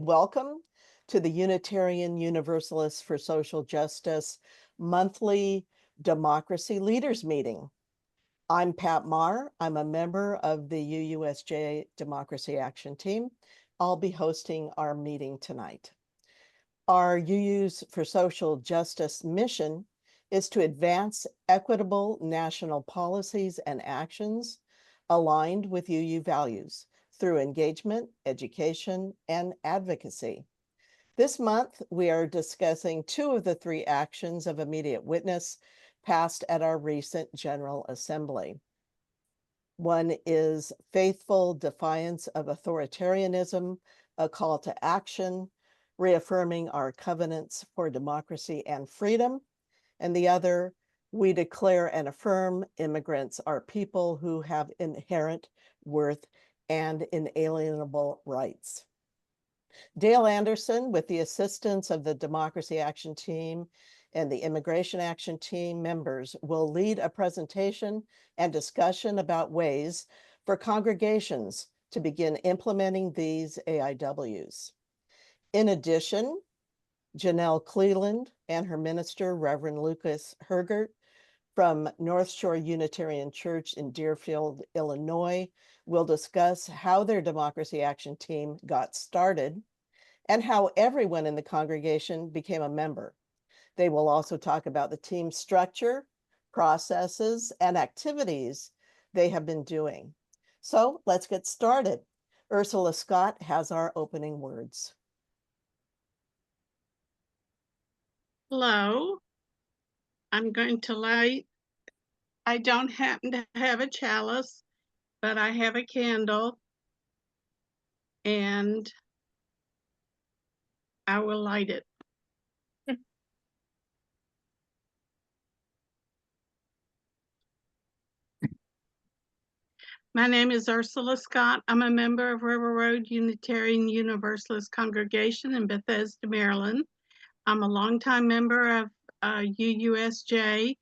Welcome to the Unitarian Universalists for Social Justice monthly Democracy Leaders Meeting. I'm Pat Marr. I'm a member of the UUSJ Democracy Action Team. I'll be hosting our meeting tonight. Our UUs for Social Justice mission is to advance equitable national policies and actions aligned with UU values through engagement, education, and advocacy. This month, we are discussing two of the three actions of immediate witness passed at our recent General Assembly. One is faithful defiance of authoritarianism, a call to action, reaffirming our covenants for democracy and freedom. And the other, we declare and affirm immigrants are people who have inherent worth and inalienable rights. Dale Anderson, with the assistance of the Democracy Action Team and the Immigration Action Team members, will lead a presentation and discussion about ways for congregations to begin implementing these AIWs. In addition, Janelle Cleland and her minister, Reverend Lucas Hergert, from North Shore Unitarian Church in Deerfield, Illinois, will discuss how their Democracy Action Team got started and how everyone in the congregation became a member. They will also talk about the team structure, processes, and activities they have been doing. So let's get started. Ursula Scott has our opening words. Hello. I'm going to light. I don't happen to have a chalice, but I have a candle, and I will light it. My name is Ursula Scott. I'm a member of River Road Unitarian Universalist Congregation in Bethesda, Maryland. I'm a longtime member of UUSJ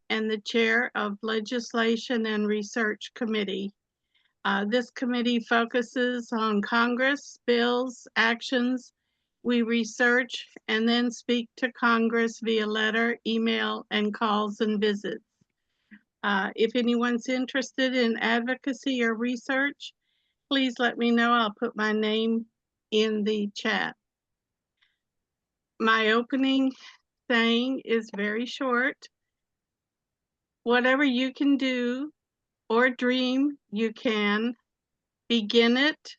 and the chair of Legislation and Research Committee. This committee focuses on Congress, bills, actions. We research and then speak to Congress via letter, email, and calls and visits. If anyone's interested in advocacy or research, please let me know. I'll put my name in the chat. My opening saying is very short. Whatever you can do or dream, you can. Begin it.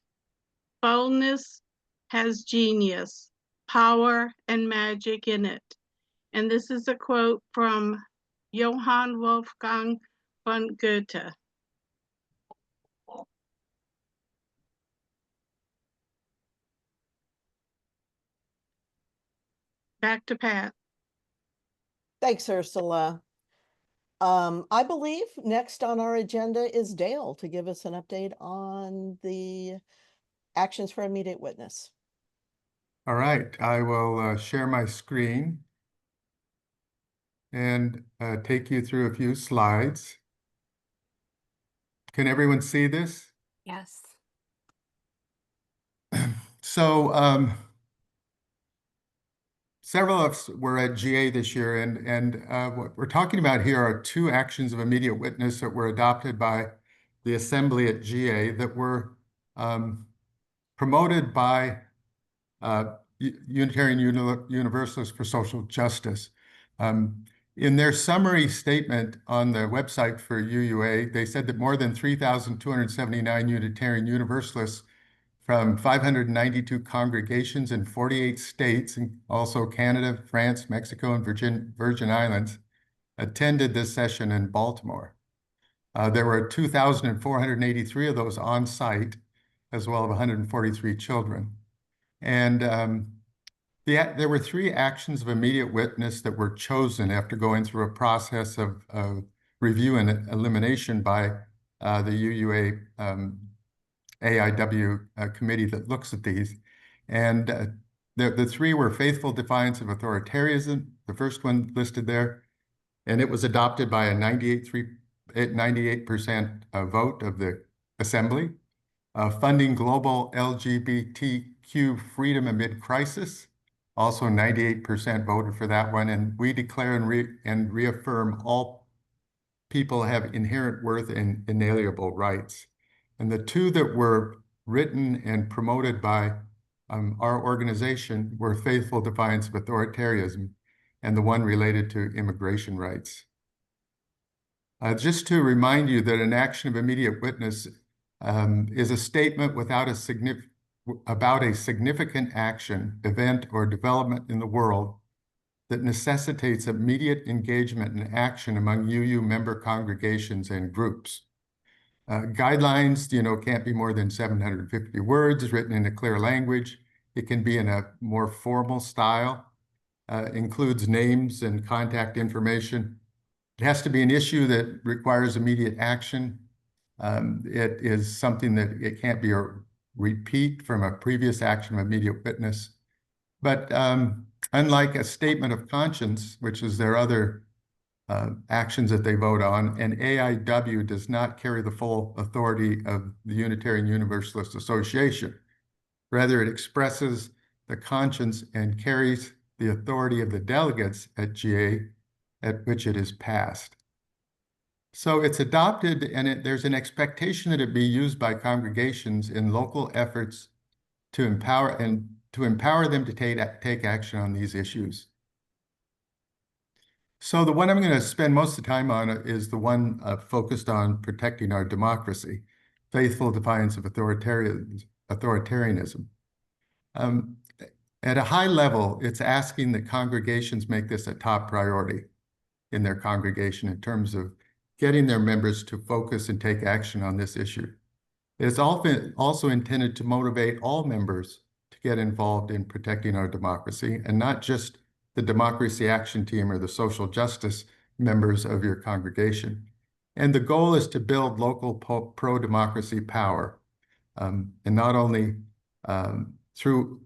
Boldness has genius, power, and magic in it. And this is a quote from Johann Wolfgang von Goethe. Back to Pat. Thanks, Ursula. I believe next on our agenda is Dale to give us an update on the actions for immediate witness. All right, I will share my screen and take you through a few slides. Can everyone see this? Yes. So several of us were at GA this year, and what we're talking about here are two actions of immediate witness that were adopted by the Assembly at GA that were promoted by Unitarian Universalists for Social Justice. In their summary statement on the website for UUA, they said that more than 3,279 Unitarian Universalists from 592 congregations in 48 states, and also Canada, France, Mexico, and Virgin Islands, attended this session in Baltimore. There were 2,483 of those on site, as well as 143 children. And there were three actions of immediate witness that were chosen after going through a process of review and elimination by the UUA AIW committee that looks at these. And the three were faithful defiance of authoritarianism, the first one listed there, and it was adopted by a 98% vote of the Assembly. Funding global LGBTQ Q Freedom Amid Crisis. Also 98% voted for that one. And we declare and reaffirm all people have inherent worth and inalienable rights. And the two that were written and promoted by our organization were Faithful Defiance of Authoritarianism and the one related to immigration rights. Just to remind you that an action of immediate witness is a statement about a significant action, event, or development in the world that necessitates immediate engagement and action among UU member congregations and groups. Guidelines, can't be more than 750 words, written in a clear language. It can be in a more formal style, includes names and contact information. It has to be an issue that requires immediate action. It is something that it can't be a repeat from a previous action of immediate witness. But unlike a statement of conscience, which is their other actions that they vote on, an AIW does not carry the full authority of the Unitarian Universalist Association. Rather, it expresses the conscience and carries the authority of the delegates at GA at which it is passed. So it's adopted, and there's an expectation that it be used by congregations in local efforts to empower them to take action on these issues. So the one I'm going to spend most of the time on is the one focused on protecting our democracy, faithful defiance of authoritarianism. At a high level, it's asking that congregations make this a top priority in their congregation in terms of getting their members to focus and take action on this issue. It's also intended to motivate all members to get involved in protecting our democracy, and not just the Democracy Action Team or the social justice members of your congregation. And the goal is to build local pro-democracy power, and not only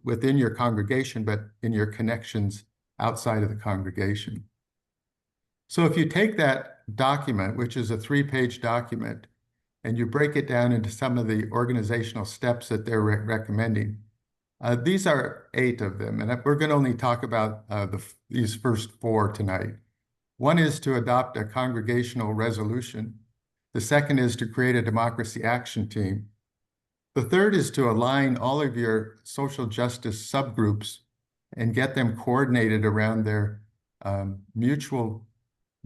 within your congregation, but in your connections outside of the congregation. So if you take that document, which is a 3-page document, and you break it down into some of the organizational steps that they're recommending, these are 8 of them, and we're going to only talk about these first 4 tonight. One is to adopt a congregational resolution. The second is to create a democracy action team. The third is to align all of your social justice subgroups and get them coordinated around their mutual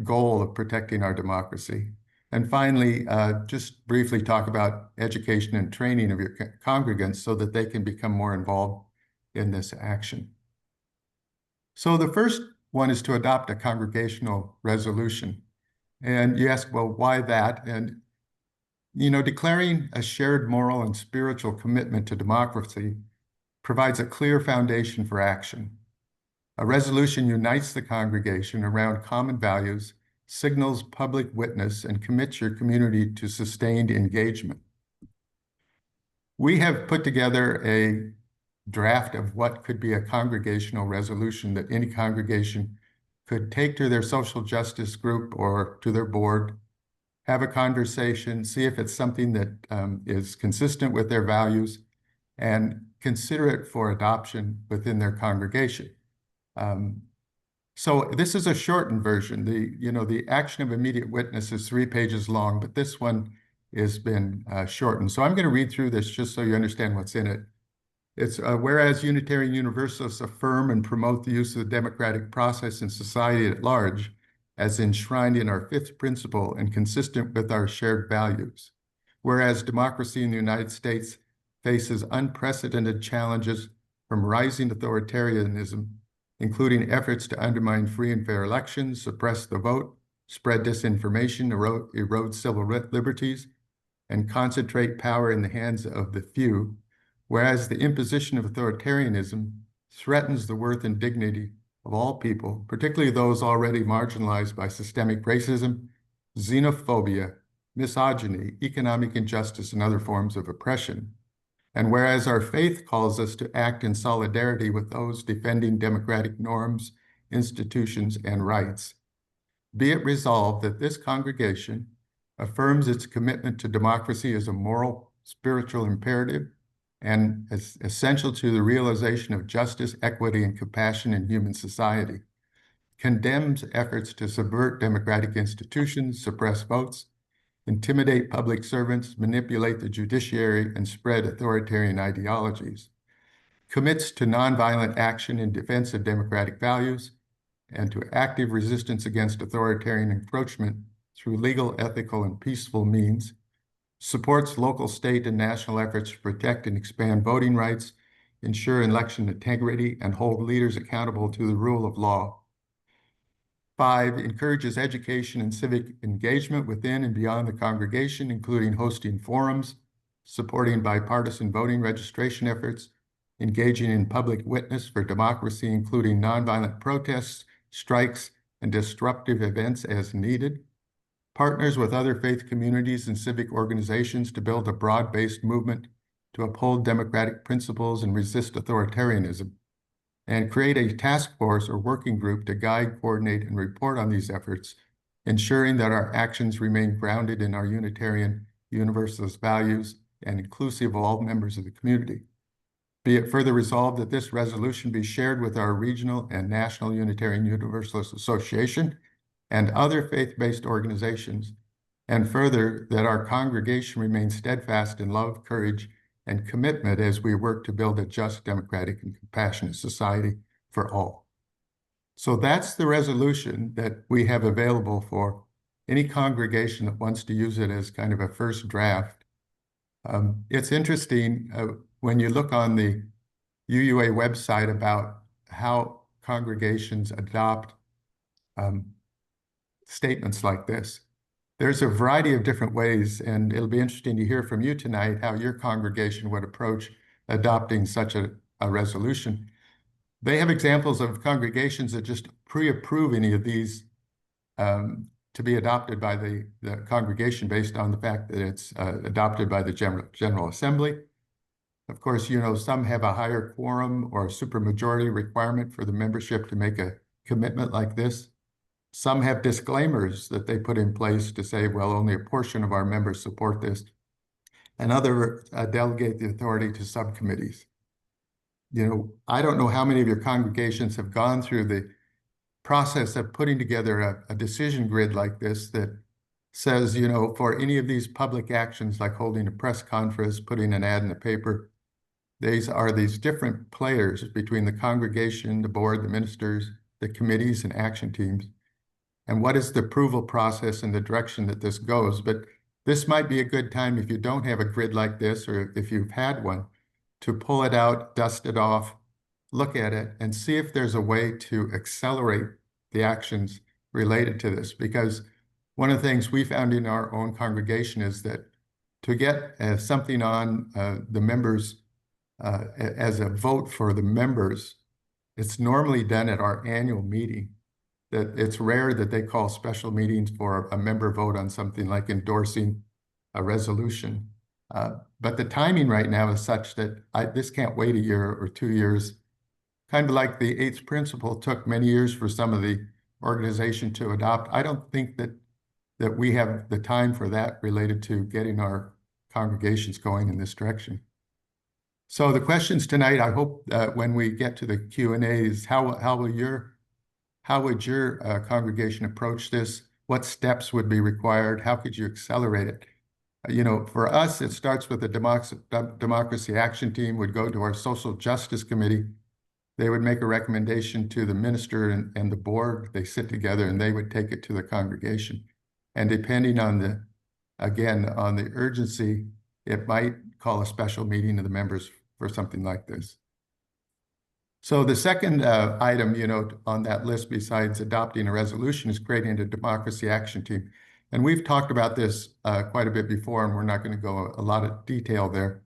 goal of protecting our democracy. And finally, just briefly talk about education and training of your congregants so that they can become more involved in this action. So the first one is to adopt a congregational resolution. And you ask, well, why that? And, declaring a shared moral and spiritual commitment to democracy provides a clear foundation for action. A resolution unites the congregation around common values, signals public witness, and commits your community to sustained engagement. We have put together a draft of what could be a congregational resolution that any congregation could take to their social justice group or to their board, have a conversation, see if it's something that is consistent with their values, and consider it for adoption within their congregation. So this is a shortened version. The action of immediate witness is 3 pages long, but this one has been shortened. So I'm going to read through this just so you understand what's in it. It's whereas Unitarian Universalists affirm and promote the use of the democratic process in society at large, as enshrined in our 5th principle and consistent with our shared values. Whereas democracy in the United States faces unprecedented challenges from rising authoritarianism, including efforts to undermine free and fair elections, suppress the vote, spread disinformation, erode civil liberties, and concentrate power in the hands of the few, whereas the imposition of authoritarianism threatens the worth and dignity of all people, particularly those already marginalized by systemic racism, xenophobia, misogyny, economic injustice, and other forms of oppression. And whereas our faith calls us to act in solidarity with those defending democratic norms, institutions, and rights, be it resolved that this congregation affirms its commitment to democracy as a moral, spiritual imperative, and is essential to the realization of justice, equity, and compassion in human society. Condemns efforts to subvert democratic institutions, suppress votes, intimidate public servants, manipulate the judiciary, and spread authoritarian ideologies. Commits to nonviolent action in defense of democratic values and to active resistance against authoritarian encroachment through legal, ethical, and peaceful means. Supports local, state, and national efforts to protect and expand voting rights, ensure election integrity, and hold leaders accountable to the rule of law. 5, encourages education and civic engagement within and beyond the congregation, including hosting forums, supporting bipartisan voting registration efforts, engaging in public witness for democracy, including nonviolent protests, strikes, and disruptive events as needed. Partners with other faith communities and civic organizations to build a broad-based movement to uphold democratic principles and resist authoritarianism, and create a task force or working group to guide, coordinate, and report on these efforts, ensuring that our actions remain grounded in our Unitarian Universalist values and inclusive of all members of the community. Be it further resolved that this resolution be shared with our regional and national Unitarian Universalist Association and other faith-based organizations, and further that our congregation remain steadfast in love, courage, and commitment as we work to build a just, democratic, and compassionate society for all. So that's the resolution that we have available for any congregation that wants to use it as kind of a first draft. It's interesting when you look on the UUA website about how congregations adopt statements like this. There's a variety of different ways, and it'll be interesting to hear from you tonight how your congregation would approach adopting such a resolution. They have examples of congregations that just pre-approve any of these to be adopted by the congregation based on the fact that it's adopted by the General Assembly. Of course, you know, some have a higher quorum or supermajority requirement for the membership to make a commitment like this. Some have disclaimers that they put in place to say, well, only a portion of our members support this, and others delegate the authority to subcommittees. You know, I don't know how many of your congregations have gone through the process of putting together a decision grid like this that says, you know, for any of these public actions like holding a press conference, putting an ad in the paper, these are these different players between the congregation, the board, the ministers, the committees, and action teams. And what is the approval process and the direction that this goes? But this might be a good time, if you don't have a grid like this, or if you've had one, to pull it out, dust it off, look at it, and see if there's a way to accelerate the actions related to this. Because one of the things we found in our own congregation is that to get something on the members as a vote for the members, it's normally done at our annual meeting. That it's rare that they call special meetings for a member vote on something like endorsing a resolution. But the timing right now is such that this can't wait a year or 2 years. Kind of like the eighth principle took many years for some of the organization to adopt. I don't think that we have the time for that related to getting our congregations going in this direction. So the questions tonight, I hope when we get to the Q&A is how would your congregation approach this? What steps would be required? How could you accelerate it? You know, for us, it starts with the Democracy Action Team would go to our Social Justice Committee. They would make a recommendation to the minister and the board. They sit together and they would take it to the congregation. And depending on the urgency, it might call a special meeting of the members for something like this. So the second item, you know, on that list besides adopting a resolution is creating a Democracy Action Team. And we've talked about this quite a bit before, and we're not going to go a lot of detail there.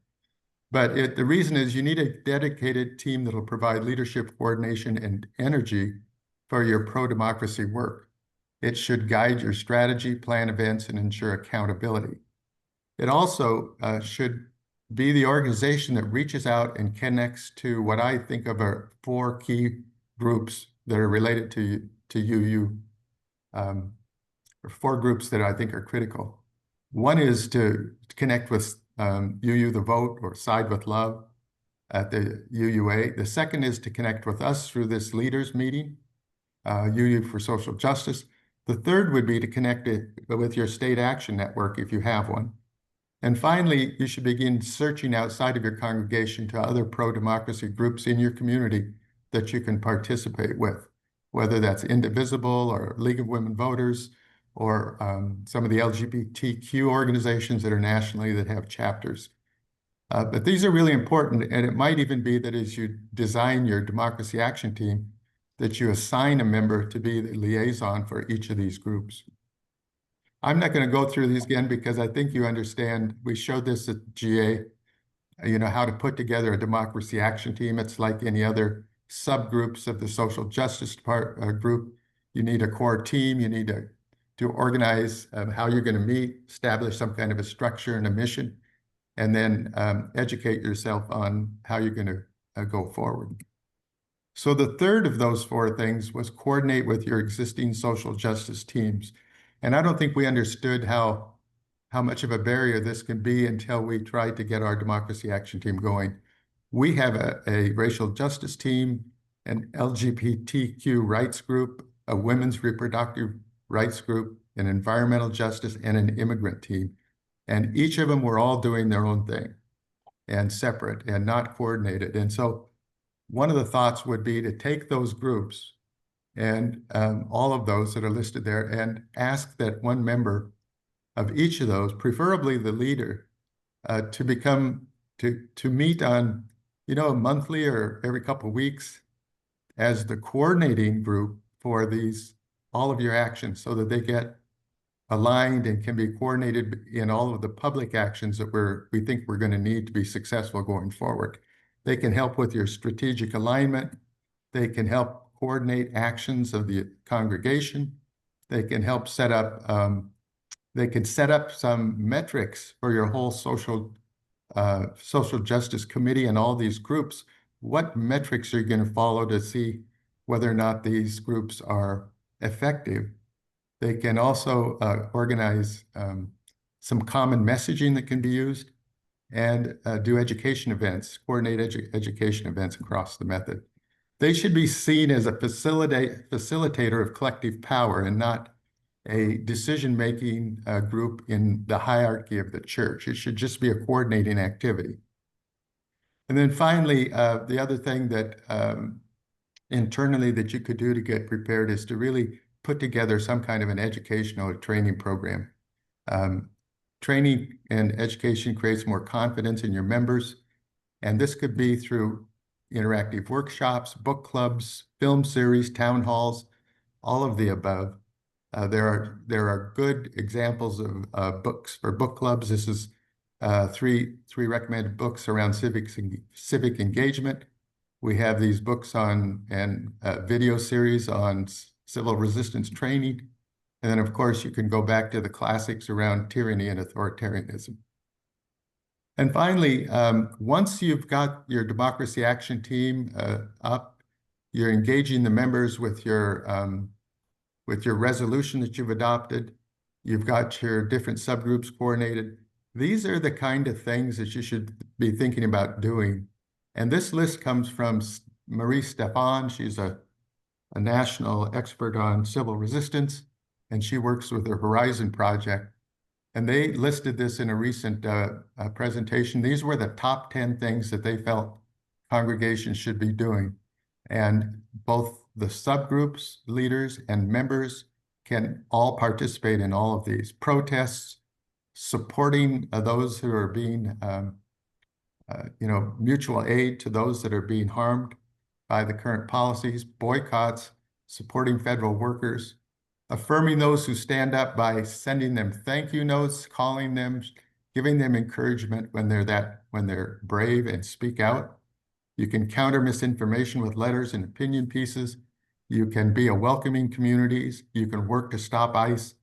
But the reason is you need a dedicated team that will provide leadership, coordination, and energy for your pro-democracy work. It should guide your strategy, plan events, and ensure accountability. It also should be the organization that reaches out and connects to what I think of are 4 key groups that are related to UU, or 4 groups that I think are critical. One is to connect with UU the Vote or Side with Love at the UUA. The second is to connect with us through this leaders meeting, UU for Social Justice. The third would be to connect it with your state action network if you have one. And finally, you should begin searching outside of your congregation to other pro-democracy groups in your community that you can participate with, whether that's Indivisible or League of Women Voters or some of the LGBTQ organizations that are nationally that have chapters. But these are really important, and it might even be that as you design your democracy action team, that you assign a member to be the liaison for each of these groups. I'm not going to go through these again because I think you understand. We showed this at GA, how to put together a democracy action team. It's like any other subgroups of the social justice group. You need a core team. You need to organize how you're going to meet, establish some kind of a structure and a mission, and then educate yourself on how you're going to go forward. So the third of those four things was coordinate with your existing social justice teams. And I don't think we understood how much of a barrier this can be until we tried to get our democracy action team going. We have a racial justice team, an LGBTQ rights group, a women's reproductive rights group, an environmental justice, and an immigrant team. And each of them were all doing their own thing and separate and not coordinated. And so one of the thoughts would be to take those groups and all of those that are listed there and ask that one member of each of those, preferably the leader, to meet on, monthly or every couple of weeks as the coordinating group for all of your actions so that they get aligned and can be coordinated in all of the public actions that we think we're going to need to be successful going forward. They can help with your strategic alignment. They can help coordinate actions of the congregation. They can help set up some metrics for your whole social justice committee and all these groups. What metrics are you going to follow to see whether or not these groups are effective? They can also organize some common messaging that can be used and do education events, coordinate education events across the method. They should be seen as a facilitator of collective power and not a decision-making group in the hierarchy of the church. It should just be a coordinating activity. And then finally, the other thing that internally that you could do to get prepared is to really put together some kind of an educational or training program. Training and education creates more confidence in your members, and this could be through interactive workshops, book clubs, film series, town halls, all of the above. There are good examples of books for book clubs. This is three recommended books around civic engagement. We have these books on and video series on civil resistance training. And then, of course, you can go back to the classics around tyranny and authoritarianism. And finally, once you've got your democracy action team up, you're engaging the members with your resolution that you've adopted, you've got your different subgroups coordinated. These are the kind of things that you should be thinking about doing. And this list comes from Marie Stephan. She's a national expert on civil resistance, and she works with the Horizon Project. And they listed this in a recent presentation. These were the top 10 things that they felt congregations should be doing. And both the subgroups, leaders, and members can all participate in all of these. Protests, supporting those who are being, mutual aid to those that are being harmed by the current policies, boycotts, supporting federal workers, affirming those who stand up by sending them thank you notes, calling them, giving them encouragement when they're brave and speak out. You can counter misinformation with letters and opinion pieces. You can be a welcoming communities. You can work to stop ICE.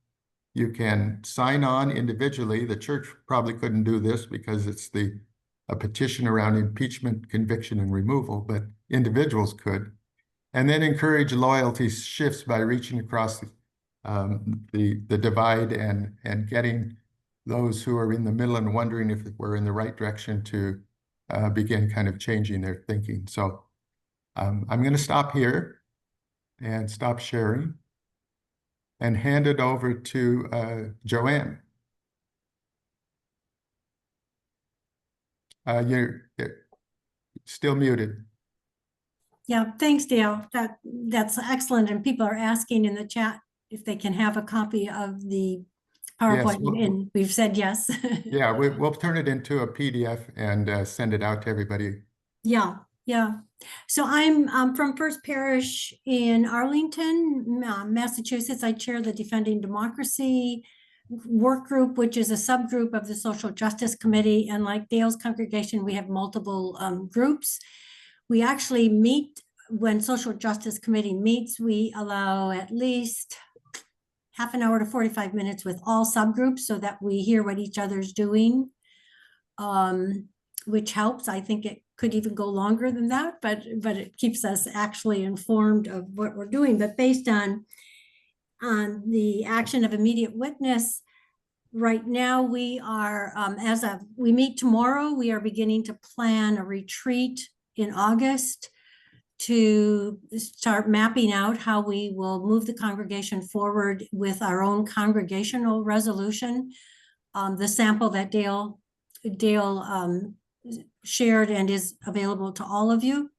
You can sign on individually. The church probably couldn't do this because it's a petition around impeachment, conviction, and removal, but individuals could. And then encourage loyalty shifts by reaching across the divide and getting those who are in the middle and wondering if we're in the right direction to begin kind of changing their thinking. So I'm going to stop here and stop sharing and hand it over to Joanne. You're still muted. Yeah, thanks, Dale. That's excellent. And people are asking in the chat if they can have a copy of the PowerPoint, Yes, and we've said yes. yeah, we'll turn it into a PDF and send it out to everybody. Yeah, yeah. So I'm from First Parish in Arlington, Massachusetts. I chair the Defending Democracy work group, which is a subgroup of the Social Justice Committee. And like Dale's congregation, we have multiple groups. We actually meet when Social Justice Committee meets. We allow at least half an hour to 45 minutes with all subgroups so that we hear what each other's doing, which helps. I think it could even go longer than that, but it keeps us actually informed of what we're doing. But based on the action of immediate witness, right now we are, we meet tomorrow, we are beginning to plan a retreat in August to start mapping out how we will move the congregation forward with our own congregational resolution. The sample that Dale shared and is available to all of you,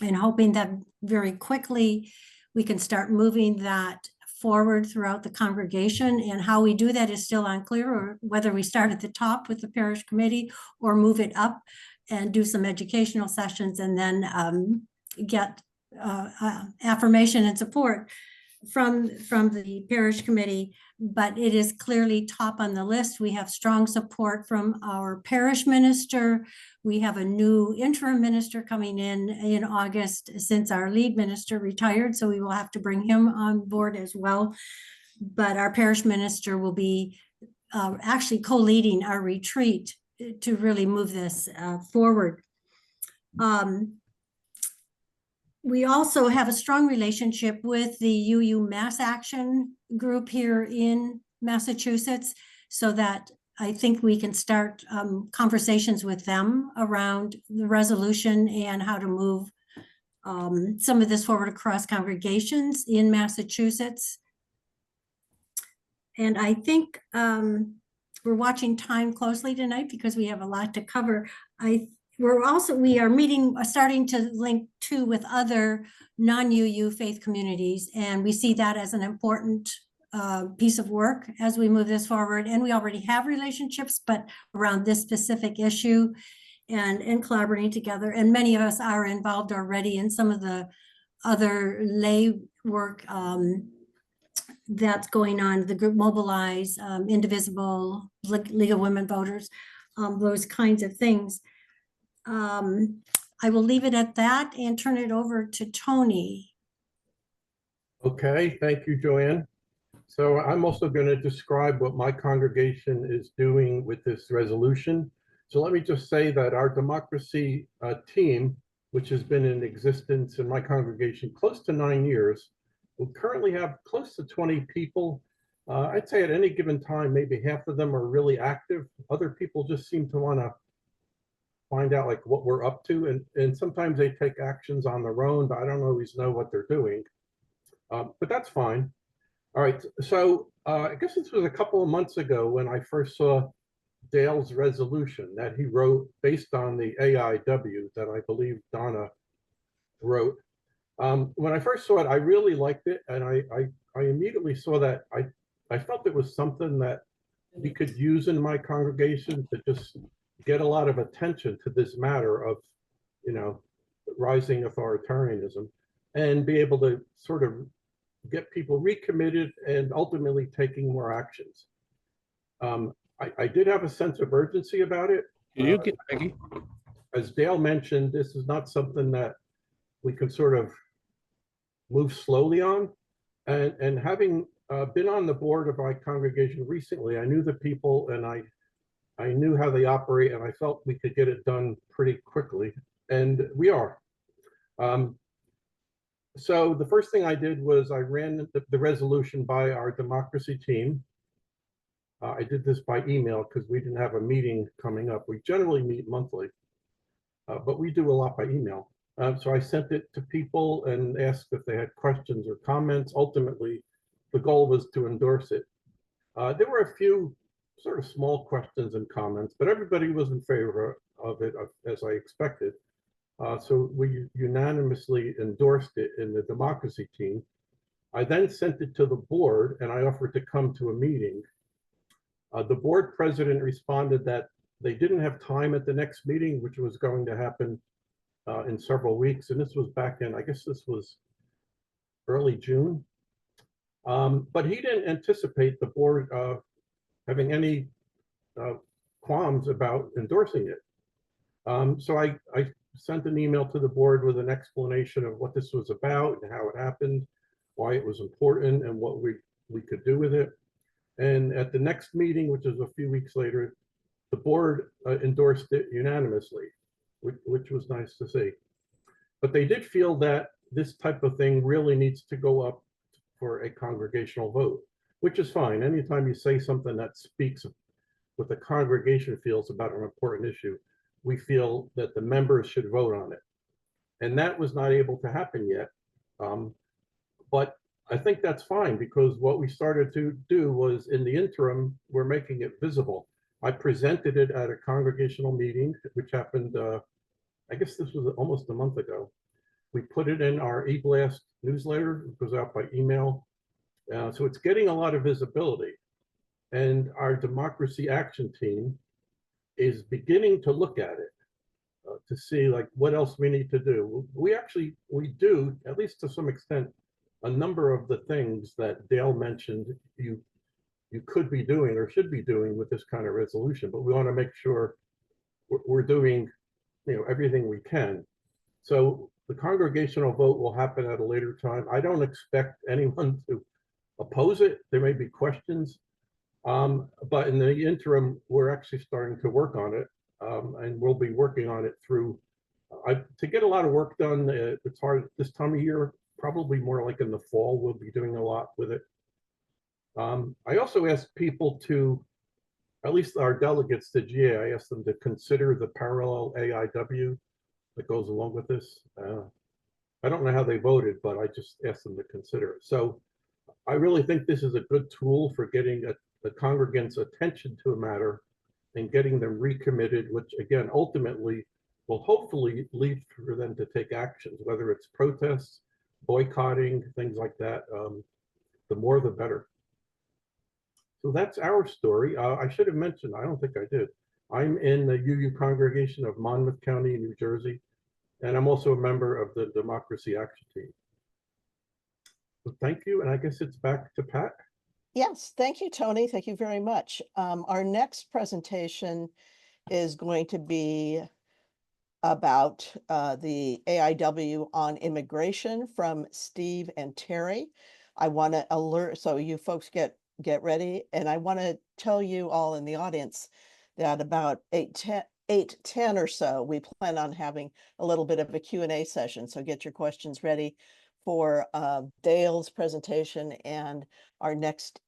and hoping that very quickly we can start moving that forward throughout the congregation. And how we do that is still unclear, or whether we start at the top with the parish committee or move it up and do some educational sessions and then get affirmation and support from the parish committee. But it is clearly top on the list. We have strong support from our parish minister. We have a new interim minister coming in August, since our lead minister retired, so we will have to bring him on board as well. But our parish minister will be actually co-leading our retreat to really move this forward. We also have a strong relationship with the UU Mass Action group here in Massachusetts, so that I think we can start conversations with them around the resolution and how to move some of this forward across congregations in Massachusetts. And I think we're watching time closely tonight because we have a lot to cover. We are meeting, starting to link too with other non-UU faith communities, and we see that as an important piece of work as we move this forward. And we already have relationships, but around this specific issue and collaborating together. And many of us are involved already in some of the other lay work that's going on, the group Mobilize, Indivisible, League of Women Voters, those kinds of things. I will leave it at that and turn it over to Tony. Okay, thank you, Joanne. So I'm also going to describe what my congregation is doing with this resolution. So let me just say that our democracy team, which has been in existence in my congregation close to 9 years, we currently have close to 20 people. I'd say at any given time, maybe half of them are really active. Other people just seem to want to find out like what we're up to. And sometimes they take actions on their own, but I don't always know what they're doing. But that's fine. All right, so I guess this was a couple of months ago when I first saw Dale's resolution that he wrote based on the AIW that I believe Donna wrote. When I first saw it, I really liked it, and I immediately saw that I felt it was something that we could use in my congregation to just get a lot of attention to this matter of, you know, rising authoritarianism, and be able to sort of get people recommitted and ultimately taking more actions. I did have a sense of urgency about it. As Dale mentioned, this is not something that we can sort of move slowly on. And having been on the board of my congregation recently, I knew the people and I knew how they operate, and I felt we could get it done pretty quickly, and we are. So the first thing I did was I ran the resolution by our democracy team. I did this by email because we didn't have a meeting coming up. We generally meet monthly, but we do a lot by email. So I sent it to people and asked if they had questions or comments. Ultimately, the goal was to endorse it. There were a few sort of small questions and comments, but everybody was in favor of it, as I expected. So we unanimously endorsed it in the democracy team. I then sent it to the board and I offered to come to a meeting. The board president responded that they didn't have time at the next meeting, which was going to happen in several weeks. And this was back in, I guess this was early June. But he didn't anticipate the board having any qualms about endorsing it. So I sent an email to the board with an explanation of what this was about and how it happened, why it was important, and what we could do with it. And at the next meeting, which was a few weeks later, the board endorsed it unanimously, which was nice to see. But they did feel that this type of thing really needs to go up for a congregational vote, which is fine. Anytime you say something that speaks what the congregation feels about an important issue, we feel that the members should vote on it. And that was not able to happen yet. But I think that's fine, because what we started to do was, in the interim, we're making it visible. I presented it at a congregational meeting, which happened, I guess this was almost a month ago. We put it in our eBlast newsletter. It goes out by email. So it's getting a lot of visibility. And our democracy action team is beginning to look at it to see like what else we need to do. We do, at least to some extent, a number of the things that Dale mentioned you could be doing or should be doing with this kind of resolution, but we want to make sure we're doing everything we can. So the congregational vote will happen at a later time. I don't expect anyone to oppose it. There may be questions, but in the interim, we're actually starting to work on it, and we'll be working on it through, to get a lot of work done. It's hard this time of year, probably more like in the fall, we'll be doing a lot with it. I also asked people to, at least our delegates to GA, I asked them to consider the parallel AIW that goes along with this. I don't know how they voted, but I just asked them to consider it. So I really think this is a good tool for getting the congregants' attention to a matter and getting them recommitted, which again, ultimately will hopefully lead for them to take actions, whether it's protests, boycotting, things like that. The more, the better. So that's our story. I should have mentioned, I don't think I did. I'm in the UU congregation of Monmouth County, New Jersey, and I'm also a member of the Democracy Action Team. So thank you, and I guess it's back to Pat. Yes, thank you, Tony. Thank you very much. Our next presentation is going to be about the AIW on immigration from Steve and Terry. I want to alert, so you folks get ready, and I want to tell you all in the audience that about 8:10 or so, we plan on having a little bit of a Q&A session. So get your questions ready for Dale's presentation and our next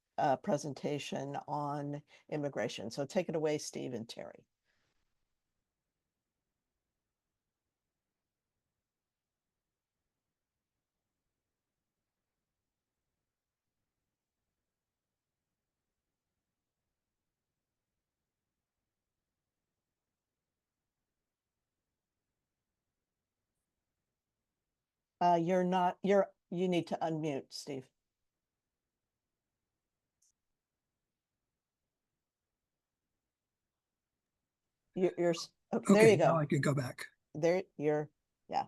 presentation on immigration. So take it away, Steve and Terry. You need to unmute, Steve. You're okay, there you go. Now I can go back. There, yeah.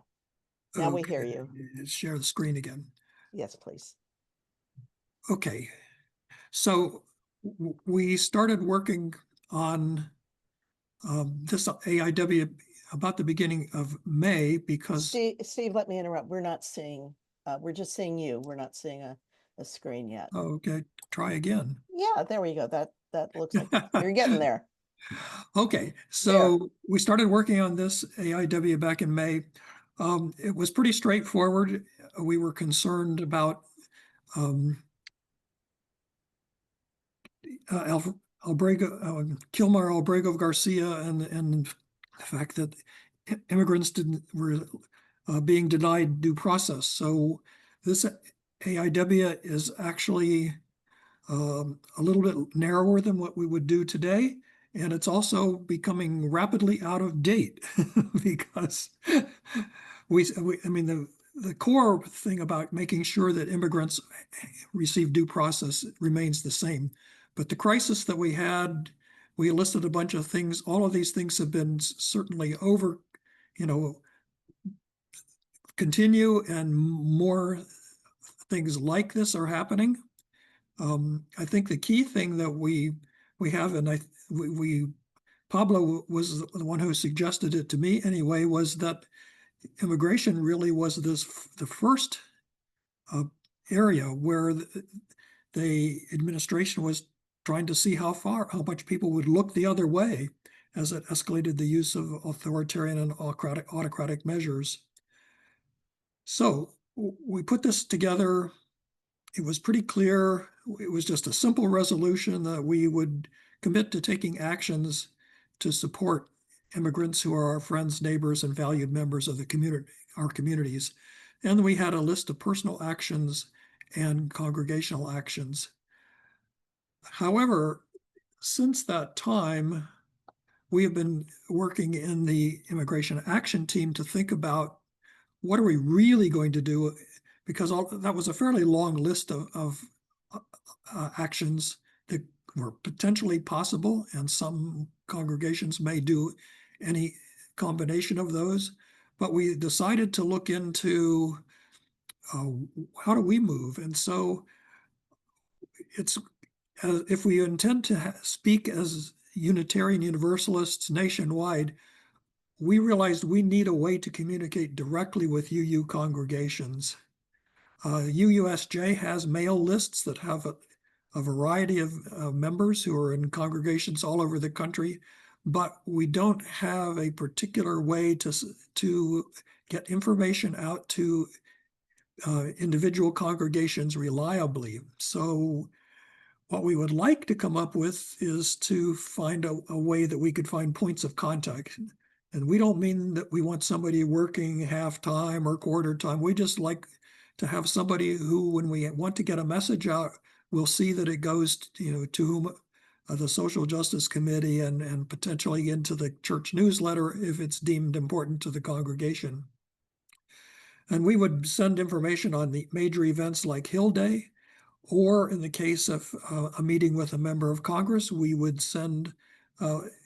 Now we hear you. Share the screen again. Yes, please. Okay. So we started working on this AIW about the beginning of May because... Steve, let me interrupt. We're not seeing, we're just seeing you. We're not seeing a screen yet. Okay, try again. Yeah, there we go. That looks like you're getting there. Okay, so we started working on this AIW back in May. It was pretty straightforward. We were concerned about Kilmar Albrego Garcia and the fact that immigrants were being denied due process. So this AIW is actually a little bit narrower than what we would do today. And it's also becoming rapidly out of date because I mean, the core thing about making sure that immigrants receive due process remains the same. But the crisis that we had, we listed a bunch of things. All of these things have been certainly continue, and more things like this are happening. I think the key thing that we have, and Pablo was the one who suggested it to me anyway, was that immigration really was the first area where the administration was trying to see how much people would look the other way as it escalated the use of authoritarian and autocratic measures. So we put this together. It was pretty clear. It was just a simple resolution that we would commit to taking actions to support immigrants who are our friends, neighbors, and valued members of the community, our communities. And we had a list of personal actions and congregational actions. However, since that time, we have been working in the Immigration Action Team to think about what are we really going to do, because that was a fairly long list of actions that were potentially possible, and some congregations may do any combination of those. But we decided to look into how do we move, and so it's if we intend to speak as Unitarian Universalists nationwide, we realized we need a way to communicate directly with UU congregations. UUSJ has mail lists that have a variety of members who are in congregations all over the country, but we don't have a particular way to get information out to individual congregations reliably. So what we would like to come up with is to find a way that we could find points of contact. And we don't mean that we want somebody working half-time or quarter-time. We just like to have somebody who, when we want to get a message out, we'll see that it goes to whom the Social Justice Committee and potentially into the church newsletter if it's deemed important to the congregation. And we would send information on the major events like Hill Day, or in the case of a meeting with a member of Congress, we would send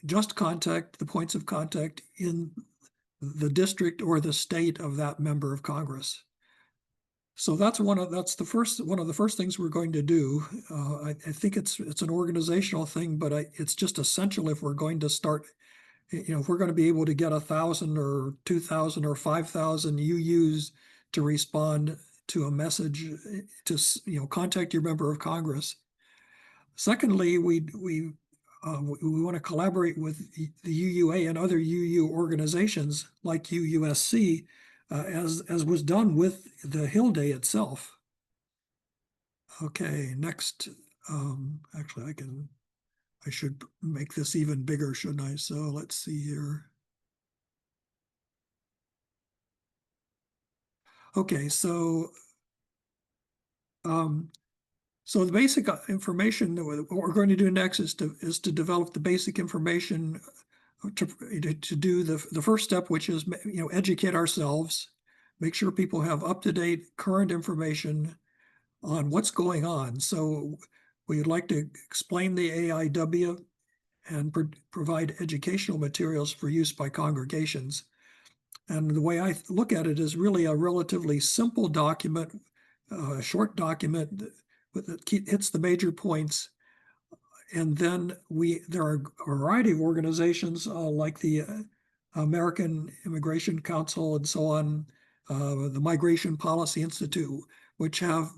just contact, the points of contact in the district or the state of that member of Congress. So that's one of the first things we're going to do. I think it's an organizational thing, but it's just essential if we're going to start. If we're going to be able to get 1,000 or 2,000 or 5,000 UUs to respond to a message to contact your member of Congress. Secondly, we want to collaborate with the UUA and other UU organizations like UUSC, as was done with the Hill Day itself. Okay, next. Actually, I should make this even bigger, shouldn't I? So let's see here. Okay, so the basic information that what we're going to do next is to develop the basic information to do the first step, which is educate ourselves, make sure people have up-to-date current information on what's going on. So we'd like to explain the AIW and provide educational materials for use by congregations. And the way I look at it is really a relatively simple document, a short document that hits the major points. And then there are a variety of organizations like the American Immigration Council and so on, the Migration Policy Institute, which have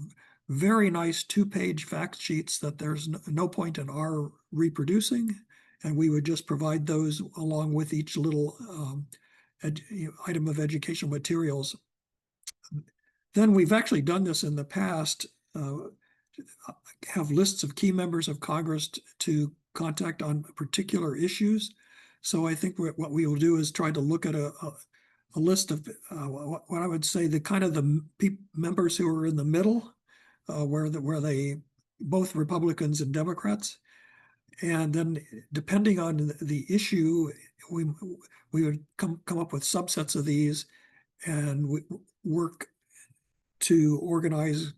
very nice 2-page fact sheets that there's no point in our reproducing. And we would just provide those along with each little item of educational materials. Then we've actually done this in the past, have lists of key members of Congress to contact on particular issues. So I think what we will do is try to look at a list of what I would say the kind of the members who are in the middle, where they both Republicans and Democrats, and then depending on the issue, we would come up with subsets of these, and we work to organize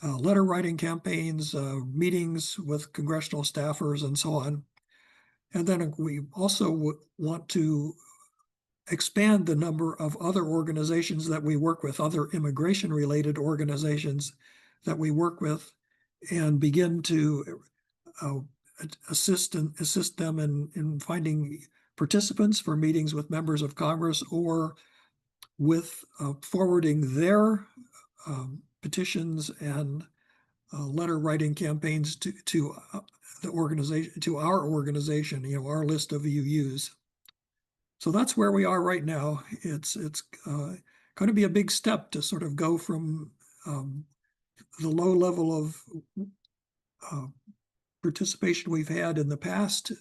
letter writing campaigns, meetings with congressional staffers, and so on. And then we also want to expand the number of other organizations that we work with, other immigration-related organizations that we work with, and begin to assist them in finding participants for meetings with members of Congress, or with forwarding their petitions and letter writing campaigns to the organization, to our organization, our list of UUs. So that's where we are right now. It's going to be a big step to sort of go from the low level of participation we've had in the past,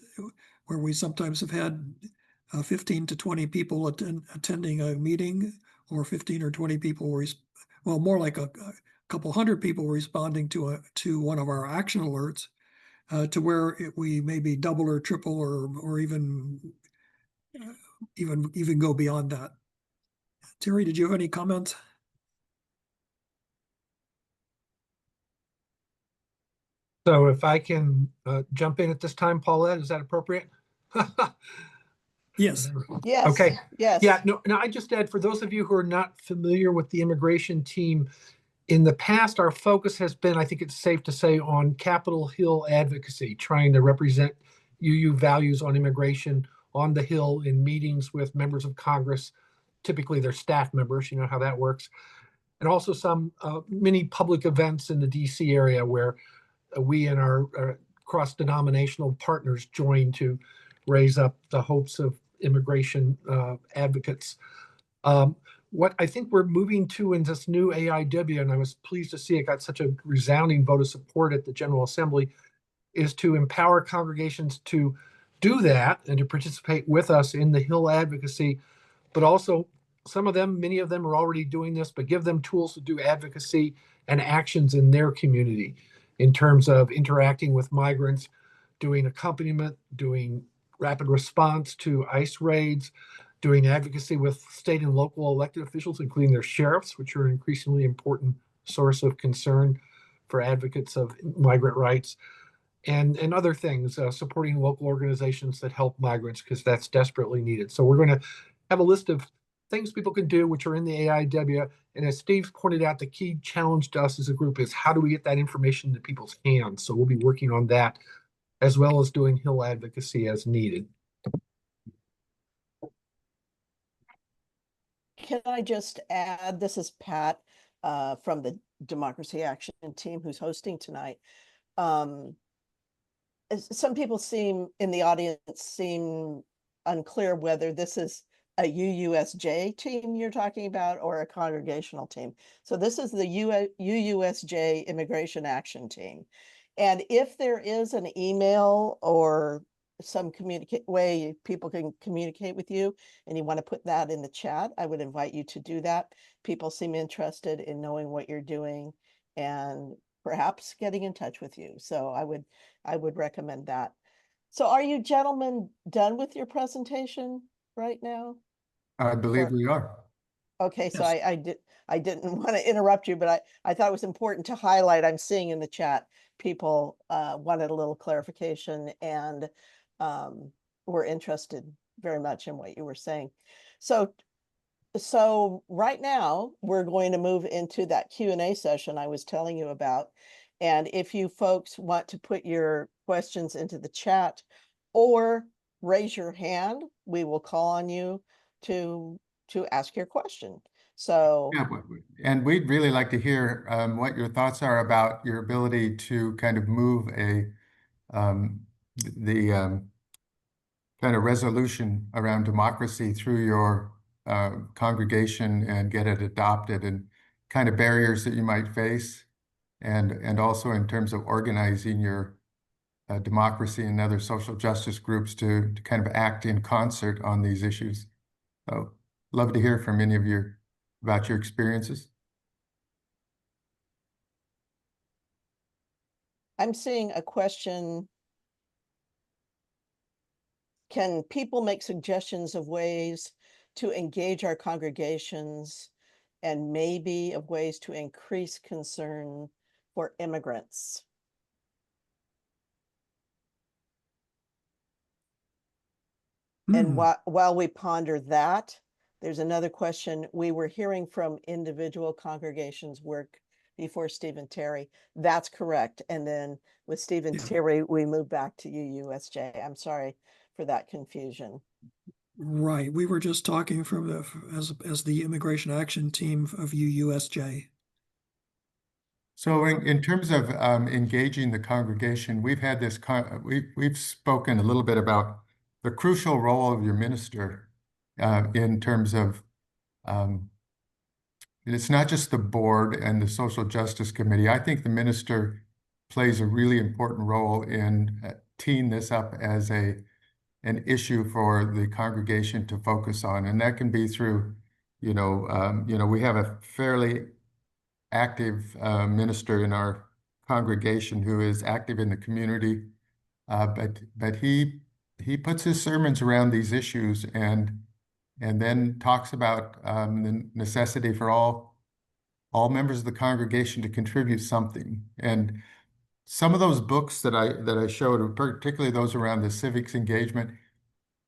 where we sometimes have had 15 to 20 people attending a meeting, or 15 or 20 people, well, more like a couple hundred people responding to one of our action alerts, to where we maybe double or triple or even go beyond that. Terry, did you have any comments? So if I can jump in at this time, Paulette, is that appropriate? Yes. Yes. Okay. Yes. Yeah, no, I just add, for those of you who are not familiar with the immigration team, in the past, our focus has been, I think it's safe to say, on Capitol Hill advocacy, trying to represent UU values on immigration on the Hill in meetings with members of Congress. Typically, they're staff members, you know how that works. And also some many public events in the DC area where we and our cross-denominational partners join to raise up the hopes of immigration advocates. What I think we're moving to in this new AIW, and I was pleased to see it got such a resounding vote of support at the General Assembly, is to empower congregations to do that and to participate with us in the Hill advocacy, but also many of them are already doing this, but give them tools to do advocacy and actions in their community in terms of interacting with migrants, doing accompaniment, doing rapid response to ICE raids, doing advocacy with state and local elected officials, including their sheriffs, which are an increasingly important source of concern for advocates of migrant rights, and other things, supporting local organizations that help migrants, because that's desperately needed. So we're going to have a list of things people can do, which are in the AIW. And as Steve pointed out, the key challenge to us as a group is how do we get that information into people's hands? So we'll be working on that, as well as doing Hill advocacy as needed. Can I just add, this is Pat from the Democracy Action Team who's hosting tonight. Some people in the audience seem unclear whether this is a UUSJ team you're talking about or a congregational team. So this is the UUSJ Immigration Action Team. And if there is an email or some way people can communicate with you and you want to put that in the chat, I would invite you to do that. People seem interested in knowing what you're doing and perhaps getting in touch with you. So I would recommend that. So are you gentlemen done with your presentation right now? I believe we are. Okay, so Yes. I didn't want to interrupt you, but I thought it was important to highlight. I'm seeing in the chat people wanted a little clarification and were interested very much in what you were saying. So right now we're going to move into that Q&A session I was telling you about. And if you folks want to put your questions into the chat or raise your hand, we will call on you to ask your question. So Yeah, and we'd really like to hear what your thoughts are about your ability to kind of move the kind of resolution around democracy through your congregation and get it adopted, and kind of barriers that you might face, and also in terms of organizing your democracy and other social justice groups to kind of act in concert on these issues. So love to hear from any of you about your experiences. I'm seeing a question. Can people make suggestions of ways to engage our congregations and maybe of ways to increase concern for immigrants? And while we ponder that, there's another question. We were hearing from individual congregations work before Stephen Terry. That's correct. And then with Stephen Terry, we moved back to UUSJ. I'm sorry for that confusion. Right. We were just talking from as the Immigration Action Team of UUSJ. So in terms of engaging the congregation, we've had this, we've spoken a little bit about the crucial role of your minister in terms of, it's not just the board and the Social Justice Committee. I think the minister plays a really important role in teeing this up as an issue for the congregation to focus on. And that can be through, we have a fairly active minister in our congregation who is active in the community, but he puts his sermons around these issues and then talks about the necessity for all members of the congregation to contribute something. And some of those books that I showed, particularly those around the civics engagement,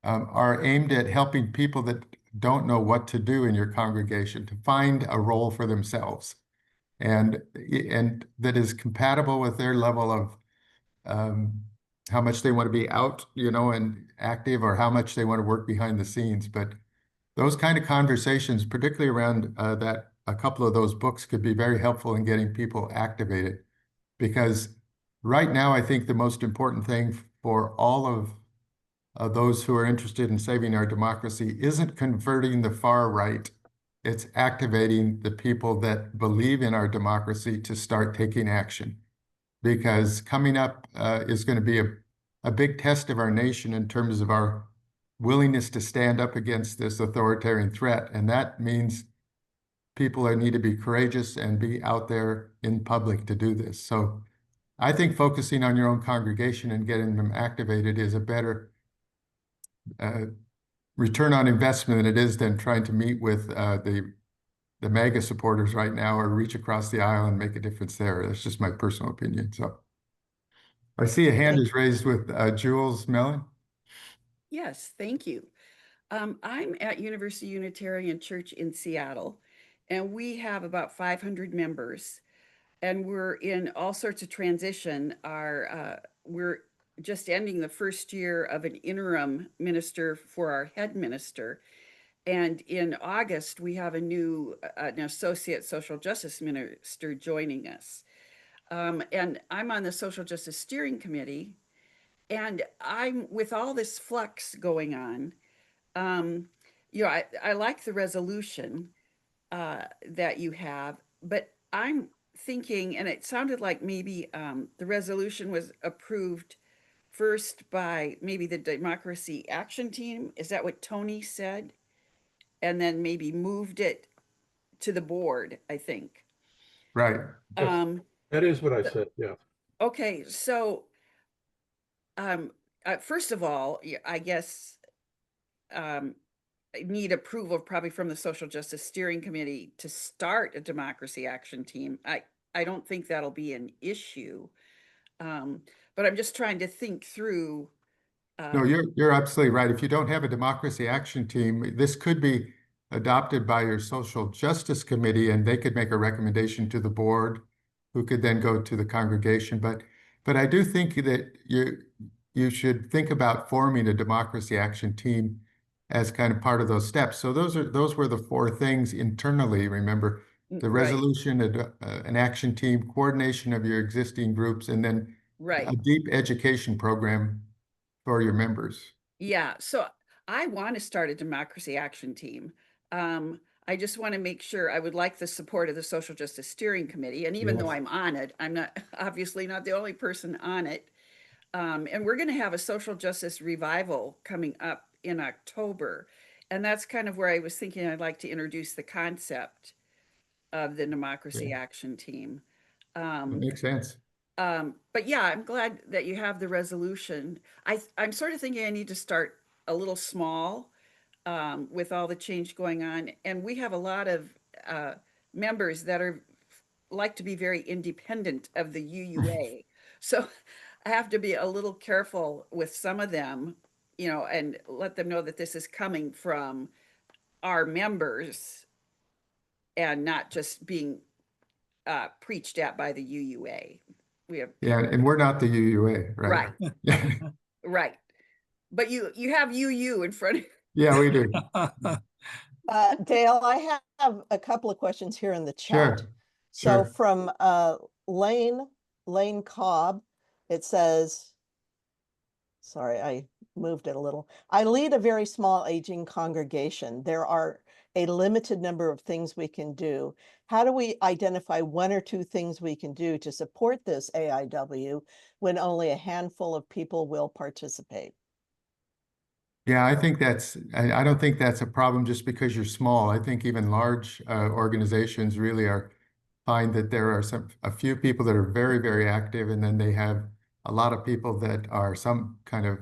are aimed at helping people that don't know what to do in your congregation to find a role for themselves, and that is compatible with their level of how much they want to be out, and active, or how much they want to work behind the scenes. But those kind of conversations, particularly around that, a couple of those books could be very helpful in getting people activated. Because right now, I think the most important thing for all of those who are interested in saving our democracy isn't converting the far right. It's activating the people that believe in our democracy to start taking action. Because coming up is going to be a big test of our nation in terms of our willingness to stand up against this authoritarian threat. And that means people need to be courageous and be out there in public to do this. So I think focusing on your own congregation and getting them activated is a better return on investment than it is than trying to meet with the MAGA supporters right now or reach across the aisle and make a difference there. That's just my personal opinion. So I see a hand is raised with Jules Mellon. Yes, thank you. I'm at University Unitarian Church in Seattle, and we have about 500 members, and we're in all sorts of transition. We're just ending the first year of an interim minister for our head minister. And in August, we have an associate social justice minister joining us. And I'm on the Social Justice Steering Committee. And I'm with all this flux going on. I like the resolution that you have, but I'm thinking, and it sounded like maybe the resolution was approved first by maybe the Democracy Action Team. Is that what Tony said? And then maybe moved it to the board, I think. Right. That is what I said, yeah. Okay, so first of all, I guess I need approval probably from the Social Justice Steering Committee to start a Democracy Action Team. I don't think that'll be an issue, but I'm just trying to think through. No, you're absolutely right. If you don't have a Democracy Action Team, this could be adopted by your Social Justice Committee, and they could make a recommendation to the board, who could then go to the congregation. But I do think that you should think about forming a Democracy Action Team as kind of part of those steps. So those were the four things internally. Remember, the resolution, an action team, coordination of your existing groups, and then a deep education program for your members. Yeah, so I want to start a Democracy Action Team. I just want to make sure. I would like the support of the Social Justice Steering Committee. And even though I'm on it, I'm not obviously not the only person on it. And we're going to have a social justice revival coming up in October. And that's kind of where I was thinking I'd like to introduce the concept of the Democracy Yeah. Action Team. That makes sense. But yeah, I'm glad that you have the resolution. I'm sort of thinking I need to start a little small with all the change going on. And we have a lot of members that are like to be very independent of the UUA. So I have to be a little careful with some of them, you know, and let them know that this is coming from our members and not just being preached at by the UUA. We have Yeah, and we're not the UUA, right? Right. Yeah, right, but you have UU in front of yeah, we do. Dale, I have a couple of questions here in the Sure, chat. So sure. from Lane Cobb, it says, sorry, I moved it a little. I lead a very small aging congregation. There are a limited number of things we can do. How do we identify one or two things we can do to support this AIW when only a handful of people will participate? Yeah, I think I don't think that's a problem just because you're small. I think even large organizations really find that there are a few people that are very, very active, and then they have a lot of people that are some kind of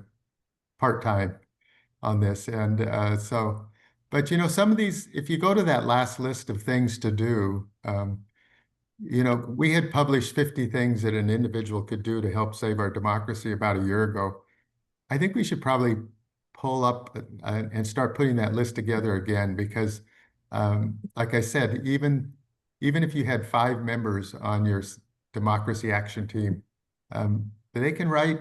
part-time on this. And but you know, some of these, if you go to that last list of things to do, you know, we had published 50 things that an individual could do to help save our democracy about a year ago. I think we should probably pull up and start putting that list together again, because like I said, even if you had 5 members on your Democracy Action Team, they can write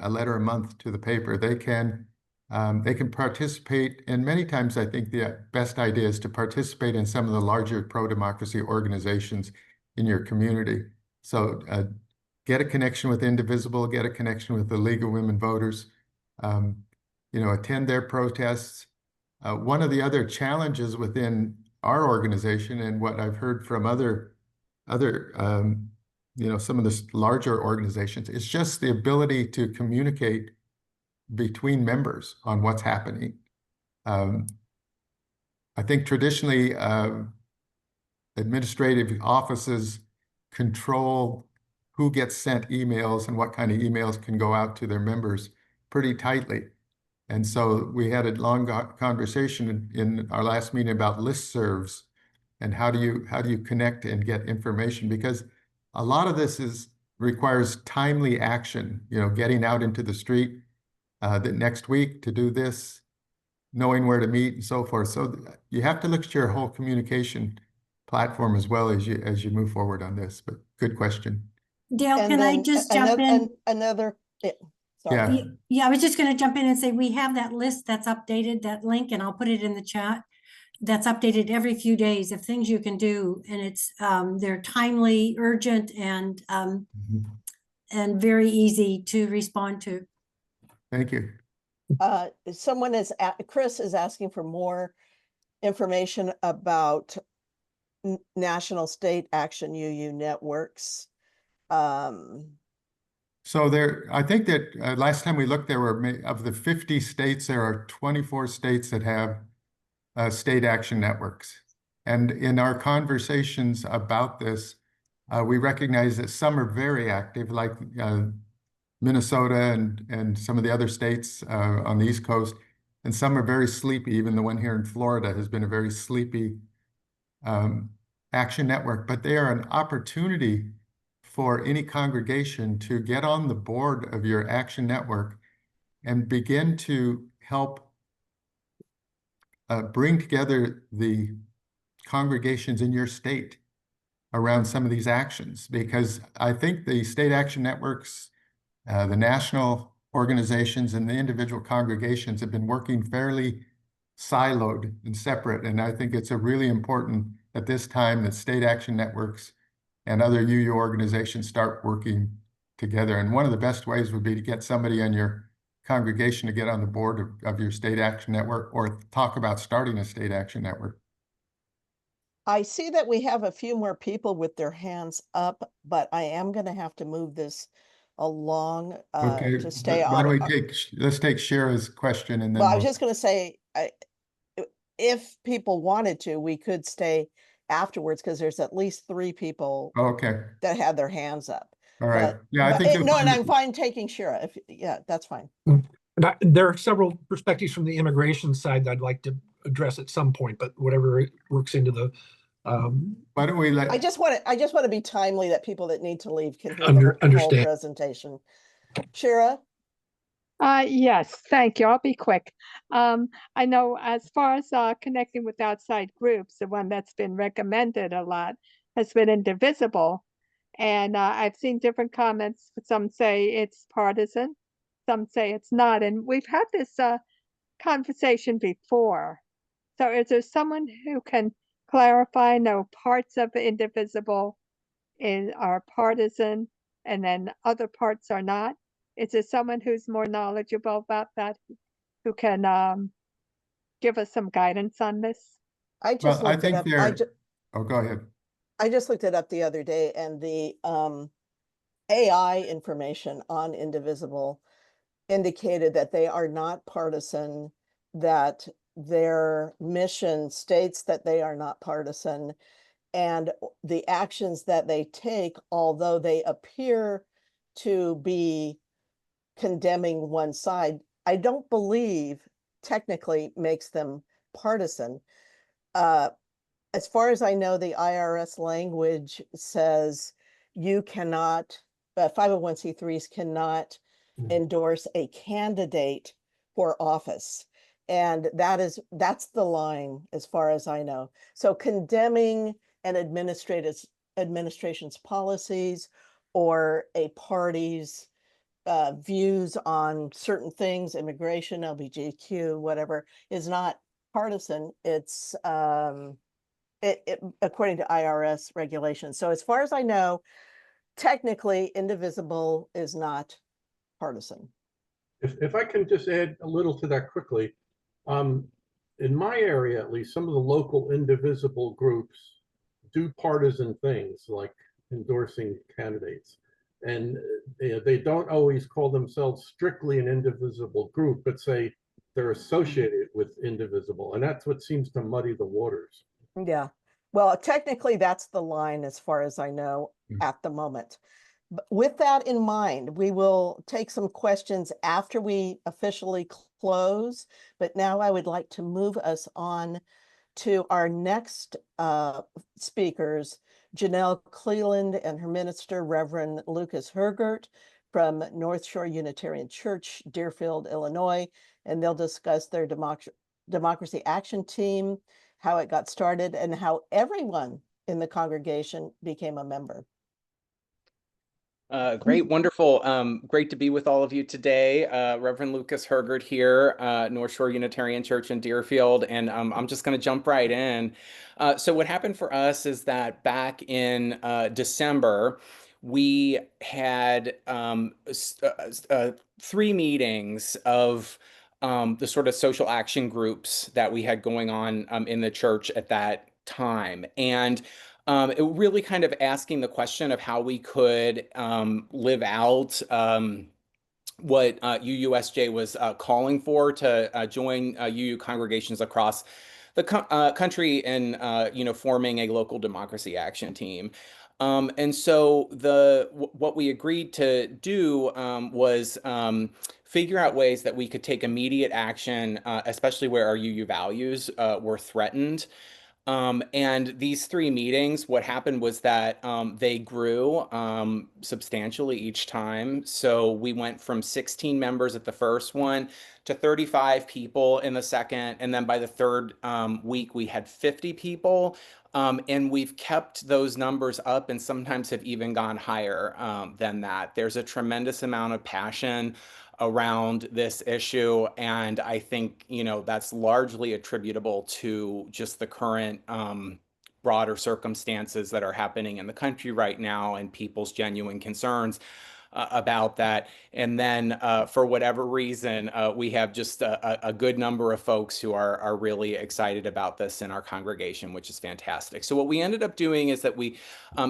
a letter a month to the paper. They can participate, and many times I think the best idea is to participate in some of the larger pro-democracy organizations in your community. So get a connection with Indivisible, get a connection with the League of Women Voters, you know, attend their protests. One of the other challenges within our organization, and what I've heard from other you know, some of the larger organizations, is just the ability to communicate between members on what's happening. I think traditionally administrative offices control who gets sent emails and what kind of emails can go out to their members pretty tightly. And so we had a long conversation in our last meeting about listservs and how do you connect and get information, because a lot of this requires timely action, you know, getting out into the street the next week to do this, knowing where to meet and so forth. So you have to look at your whole communication platform as well as you move forward on this. But good question. Dale, And can I then just jump in? Sorry. Yeah. Yeah, I was just going to jump in and say, we have that list that's updated, that link, and I'll put it in the chat. That's updated every few days of things you can do. And it's, they're timely, urgent, and very easy to respond to. Thank you. Chris is asking for more information about national state action UU networks. So I think that last time we looked, there were, of the 50 states, there are 24 states that have state action networks. And in our conversations about this, we recognize that some are very active, like Minnesota and some of the other states on the East Coast, and some are very sleepy. Even the one here in Florida has been a very sleepy action network, but they are an opportunity for any congregation to get on the board of your action network and begin to help bring together the congregations in your state around some of these actions. Because I think the state action networks, the national organizations, and the individual congregations have been working fairly siloed and separate. And I think it's a really important at this time that state action networks and other UU organizations start working together. And one of the best ways would be to get somebody on your congregation to get on the board of your state action network, or talk about starting a state action network. I see that we have a few more people with their hands up, but I am going to have to move this along Okay, to stay why on. don't we let's take Shara's question and then Well, I was we'll- just going to say, if people wanted to, we could stay afterwards because there's at least 3 people Okay, that had their hands up. all right. But, Yeah, I think you'll no, and find I'm fine taking Shira. If yeah, that's fine. There are several perspectives from the immigration side that I'd like to address at some point, but whatever it works into the why don't we let I just want to be timely that people that need to leave can hear the whole understand. presentation. Shira? Yes, thank you. I'll be quick. I know as far as connecting with outside groups, the one that's been recommended a lot has been Indivisible. And I've seen different comments. Some say it's partisan, some say it's not. And we've had this conversation before. So is there someone who can clarify, no, parts of Indivisible are partisan and then other parts are not? Is there someone who's more knowledgeable about that who can give us some guidance on this? I just Well, I looked it think up. they're, oh, go ahead. I just looked it up the other day, and the AI information on Indivisible indicated that they are not partisan, that their mission states that they are not partisan, and the actions that they take, although they appear to be condemning one side, I don't believe technically makes them partisan. As far as I know, the IRS language says you cannot, 501c3s cannot endorse a candidate for office. And that's the line as far as I know. So condemning an administration's policies or a party's views on certain things, immigration, LGBTQ, whatever, is not partisan. It's according to IRS regulations. So as far as I know, technically Indivisible is not partisan. If I can just add a little to that quickly, in my area, at least, some of the local indivisible groups do partisan things like endorsing candidates. And they don't always call themselves strictly an indivisible group, but say they're associated with Indivisible. And that's what seems to muddy the waters. Yeah. Well, technically that's the line as far as I know at the moment. But with that in mind, we will take some questions after we officially close. But now I would like to move us on to our next speakers, Janelle Cleland and her minister, Reverend Lucas Hergert from North Shore Unitarian Church, Deerfield, Illinois, and they'll discuss their Democracy Action Team, how it got started, and how everyone in the congregation became a member. Great, wonderful. Great to be with all of you today. Reverend Lucas Hergert here, North Shore Unitarian Church in Deerfield, and I'm just going to jump right in. So what happened for us is that back in December, we had 3 meetings of the sort of social action groups that we had going on in the church at that time. And it really kind of asking the question of how we could live out what UUSJ was calling for to join UU congregations across the country in forming a local democracy action team. And so what we agreed to do was figure out ways that we could take immediate action, especially where our UU values were threatened. And these 3 meetings, what happened was that they grew substantially each time. So we went from 16 members at the first one to 35 people in the second. And then by the third week, we had 50 people. And we've kept those numbers up and sometimes have even gone higher than that. There's a tremendous amount of passion around this issue. And I think, that's largely attributable to just the current broader circumstances that are happening in the country right now and people's genuine concerns about that. And then for whatever reason, we have just a good number of folks who are really excited about this in our congregation, which is fantastic. So what we ended up doing is that we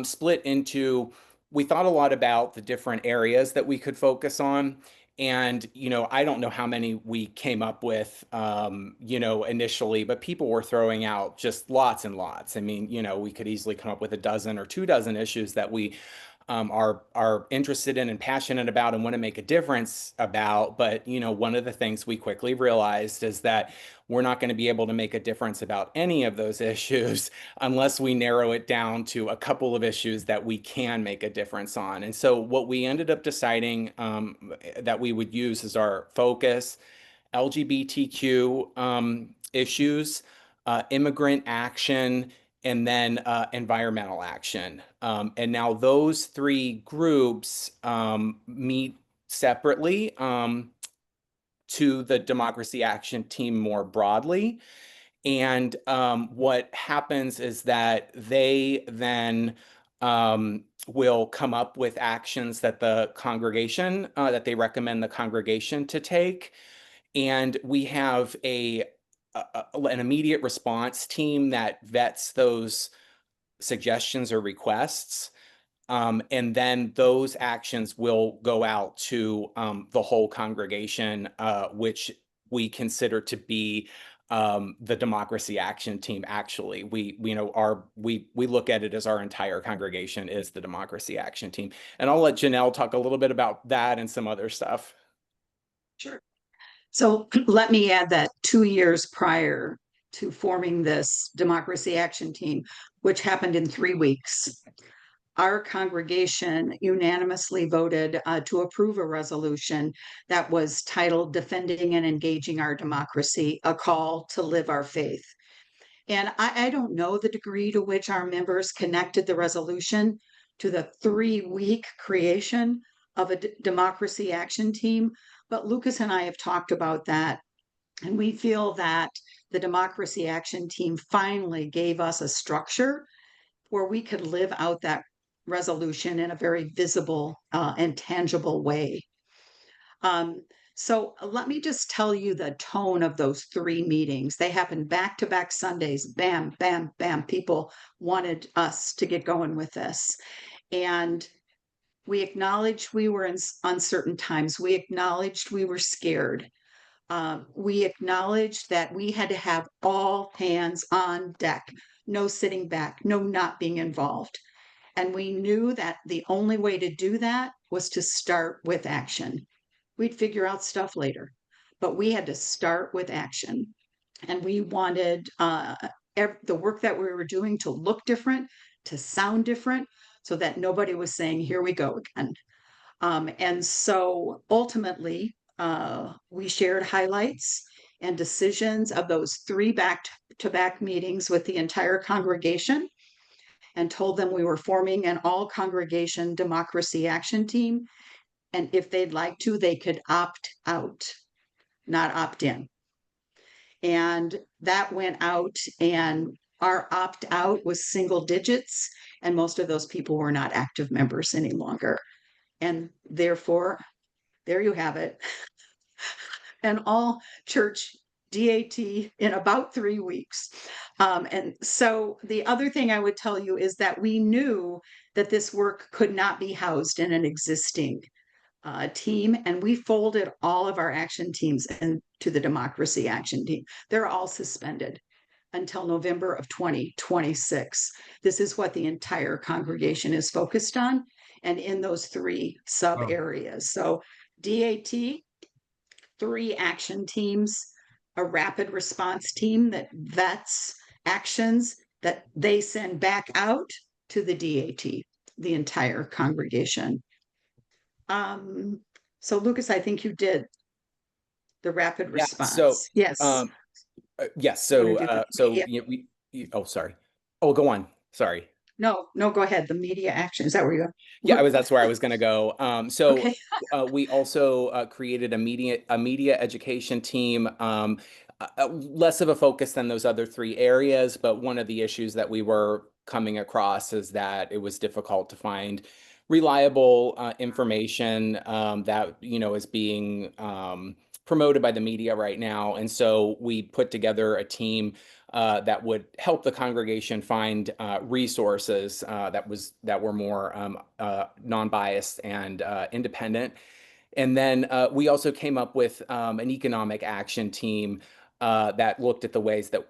split into we thought a lot about the different areas that we could focus on. And, I don't know how many we came up with, initially, but people were throwing out just lots and lots. I mean, we could easily come up with a dozen or 2 dozen issues that we are interested in and passionate about and want to make a difference about. But, one of the things we quickly realized is that we're not going to be able to make a difference about any of those issues unless we narrow it down to a couple of issues that we can make a difference on. And so what we ended up deciding that we would use as our focus, LGBTQ issues, immigrant action, and then environmental action. And now those 3 groups meet separately to the Democracy Action Team more broadly. And what happens is that they then will come up with actions that the congregation, that they recommend the congregation to take. And we have an immediate response team that vets those suggestions or requests. And then those actions will go out to the whole congregation, which we consider to be the Democracy Action Team. Actually, we look at it as our entire congregation is the Democracy Action Team. And I'll let Janelle talk a little bit about that and some other stuff. Sure. So let me add that 2 years prior to forming this Democracy Action Team, which happened in 3 weeks, our congregation unanimously voted to approve a resolution that was titled Defending and Engaging Our Democracy, a Call to Live Our Faith. And I don't know the degree to which our members connected the resolution to the 3-week creation of a Democracy Action Team, but Lucas and I have talked about that, and we feel that the Democracy Action Team finally gave us a structure where we could live out that resolution in a very visible and tangible way. So let me just tell you the tone of those 3 meetings. They happened back-to-back Sundays. Bam, bam, bam. People wanted us to get going with this. And we acknowledged we were in uncertain times. We acknowledged we were scared. We acknowledged that we had to have all hands on deck, no sitting back, no not being involved. And we knew that the only way to do that was to start with action. We'd figure out stuff later, but we had to start with action. And we wanted the work that we were doing to look different, to sound different, so that nobody was saying, here we go again. And so ultimately, we shared highlights and decisions of those 3 back-to-back meetings with the entire congregation, and told them we were forming an all-congregation Democracy Action Team. And if they'd like to, they could opt out, not opt in. And that went out, and our opt-out was single digits, and most of those people were not active members any longer. And therefore, there you have it. An all-church DAT in about 3 weeks. And so the other thing I would tell you is that we knew that this work could not be housed in an existing team, and we folded all of our action teams into the Democracy Action Team. They're all suspended until November of 2026. This is what the entire congregation is focused on, and in those 3 sub areas. So DAT, 3 action teams, a rapid response team that vets actions that they send back out to the DAT, the entire congregation. So Lucas, I think you did the rapid response. So yes. Yes. So Yeah. oh, sorry. Oh, go on. Sorry. No, go ahead. The media action. Is that where you go? Yeah, that's where I was going to go. So Okay. we also created a media education team, less of a focus than those other 3 areas. But one of the issues that we were coming across is that it was difficult to find reliable information that is being promoted by the media right now. And so we put together a team that would help the congregation find resources that were more non-biased and independent. And then we also came up with an economic action team that looked at the ways that,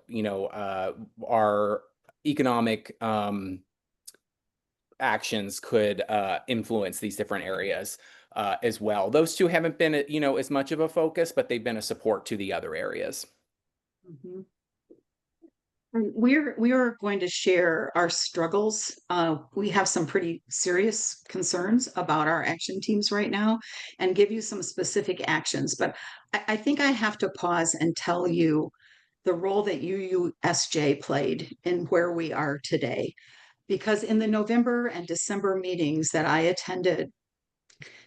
our economic actions could influence these different areas as well. Those two haven't been, as much of a focus, but they've been a support to the other areas. Mhm. And we are going to share our struggles. We have some pretty serious concerns about our action teams right now and give you some specific actions. But I think I have to pause and tell you the role that UUSJ played in where we are today. Because in the November and December meetings that I attended,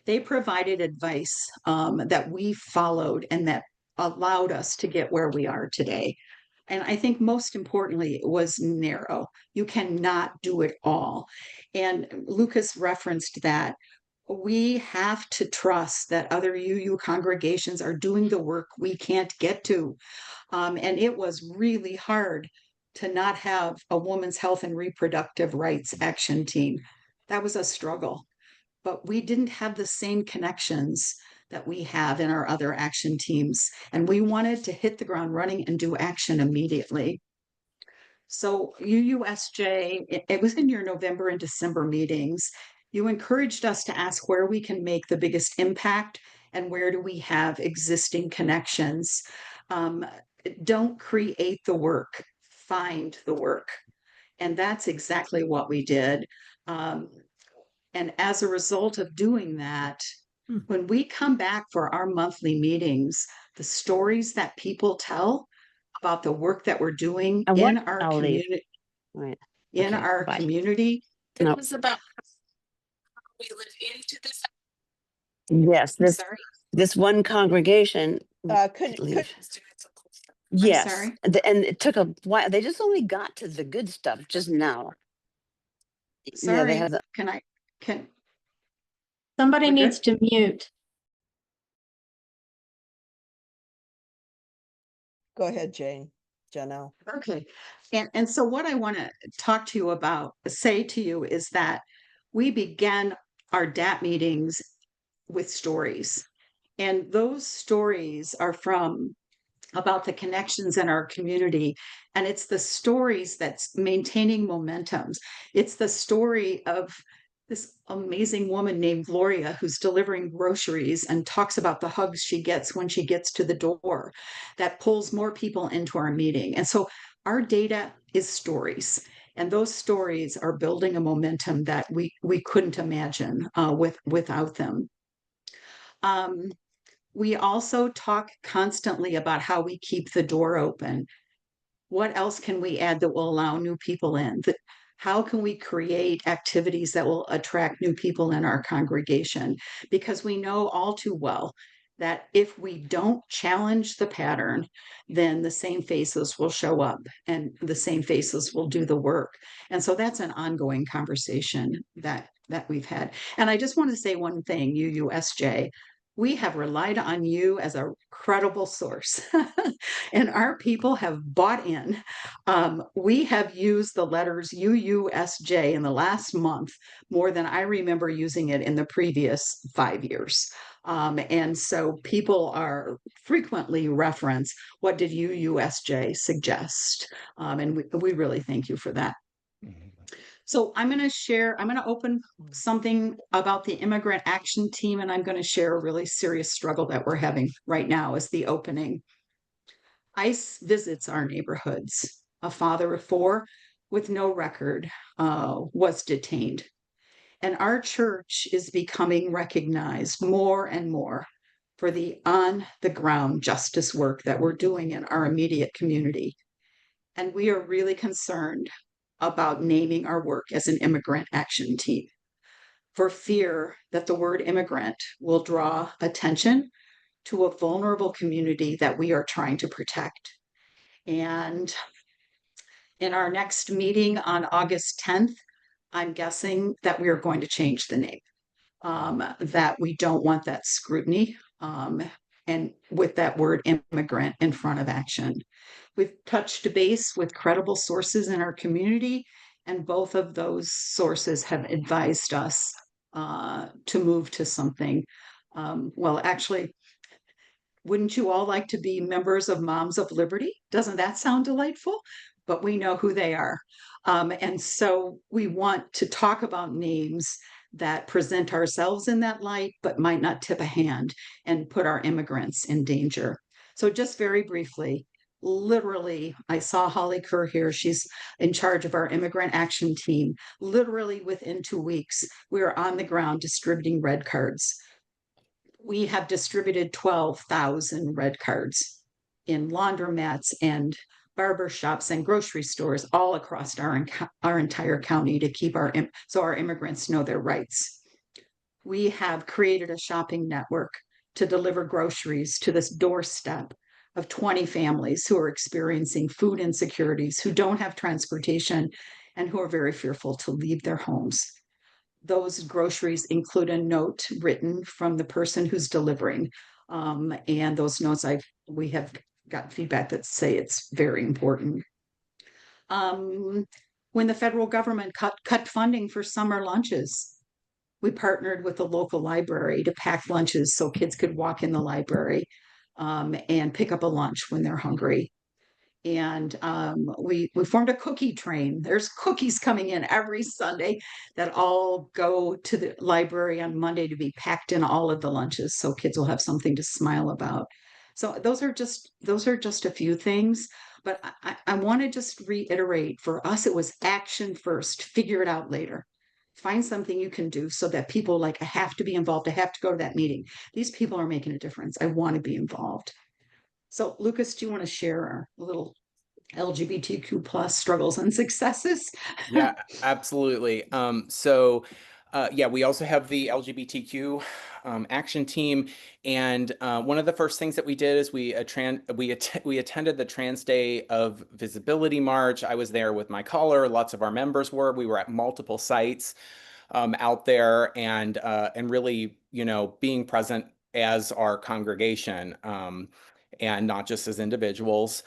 they provided advice that we followed and that allowed us to get where we are today. And I think most importantly, it was narrow. You cannot do it all. And Lucas referenced that we have to trust that other UU congregations are doing the work we can't get to. And it was really hard to not have a women's health and reproductive rights action team. That was a struggle, but we didn't have the same connections that we have in our other action teams. And we wanted to hit the ground running and do action immediately. So UUSJ, it was in your November and December meetings. You encouraged us to ask where we can make the biggest impact and where do we have existing connections. Don't create the work, find the work. And that's exactly what we did. And as a result of doing that, when we come back for our monthly meetings, the stories that people tell about the work that we're doing in our community, Right. in Okay, our bye. community, No. It was about we live into this. Yes, I'm this sorry, this one congregation. Could leave. I'm Yes, sorry. and it took a while. They just only got to the good stuff just now. Yeah, Sorry, they have the, can, Somebody We're good? needs to mute. go ahead, Janelle. okay. And so what I want to talk to you about, say to you is that we began our DAT meetings with stories. And those stories are from about the connections in our community. And it's the stories that's maintaining momentums. It's the story of this amazing woman named Gloria who's delivering groceries and talks about the hugs she gets when she gets to the door that pulls more people into our meeting. And so our data is stories. And those stories are building a momentum that we couldn't imagine without them. We also talk constantly about how we keep the door open. What else can we add that will allow new people in? How can we create activities that will attract new people in our congregation? Because we know all too well that if we don't challenge the pattern, then the same faces will show up and the same faces will do the work. And so that's an ongoing conversation that we've had. And I just want to say one thing, UUSJ. We have relied on you as a credible source, and our people have bought in. We have used the letters UUSJ in the last month more than I remember using it in the previous 5 years. And so people are frequently reference, what did UUSJ suggest? And we really thank you for that. So I'm going to open something about the Immigrant Action Team, and I'm going to share a really serious struggle that we're having right now as the opening. ICE visits our neighborhoods. A father of 4 with no record was detained. And our church is becoming recognized more and more for the on-the-ground justice work that we're doing in our immediate community. And we are really concerned about naming our work as an immigrant action team for fear that the word immigrant will draw attention to a vulnerable community that we are trying to protect. And in our next meeting on August 10th, I'm guessing that we are going to change the name, that we don't want that scrutiny. and with that word immigrant in front of action. We've touched base with credible sources in our community, and both of those sources have advised us to move to something. Well, actually, wouldn't you all like to be members of Moms of Liberty? Doesn't that sound delightful? But we know who they are. And so we want to talk about names that present ourselves in that light, but might not tip a hand and put our immigrants in danger. So just very briefly, literally, I saw Holly Kerr here. She's in charge of our immigrant action team. Literally within 2 weeks, we are on the ground distributing red cards. We have distributed 12,000 red cards in laundromats and barber shops and grocery stores all across our entire county to keep so our immigrants know their rights. We have created a shopping network to deliver groceries to this doorstep of 20 families who are experiencing food insecurities, who don't have transportation, and who are very fearful to leave their homes. Those groceries include a note written from the person who's delivering. And those notes we have got feedback that say it's very important. When the federal government cut funding for summer lunches, we partnered with the local library to pack lunches so kids could walk in the library and pick up a lunch when they're hungry. And we formed a cookie train. There's cookies coming in every Sunday that all go to the library on Monday to be packed in all of the lunches, so kids will have something to smile about. So those are just a few things, but I want to just reiterate, for us it was action first, figure it out later. Find something you can do so that people I have to be involved, I have to go to that meeting. These people are making a difference. I want to be involved. So Lucas, do you want to share our little LGBTQ plus struggles and successes? Yeah, absolutely. Yeah, we also have the LGBTQ action team, and one of the first things that we did is we attended the Trans Day of Visibility March. I was there with my caller. Lots of our members were. We were at multiple sites out there, and really, being present as our congregation, and not just as individuals.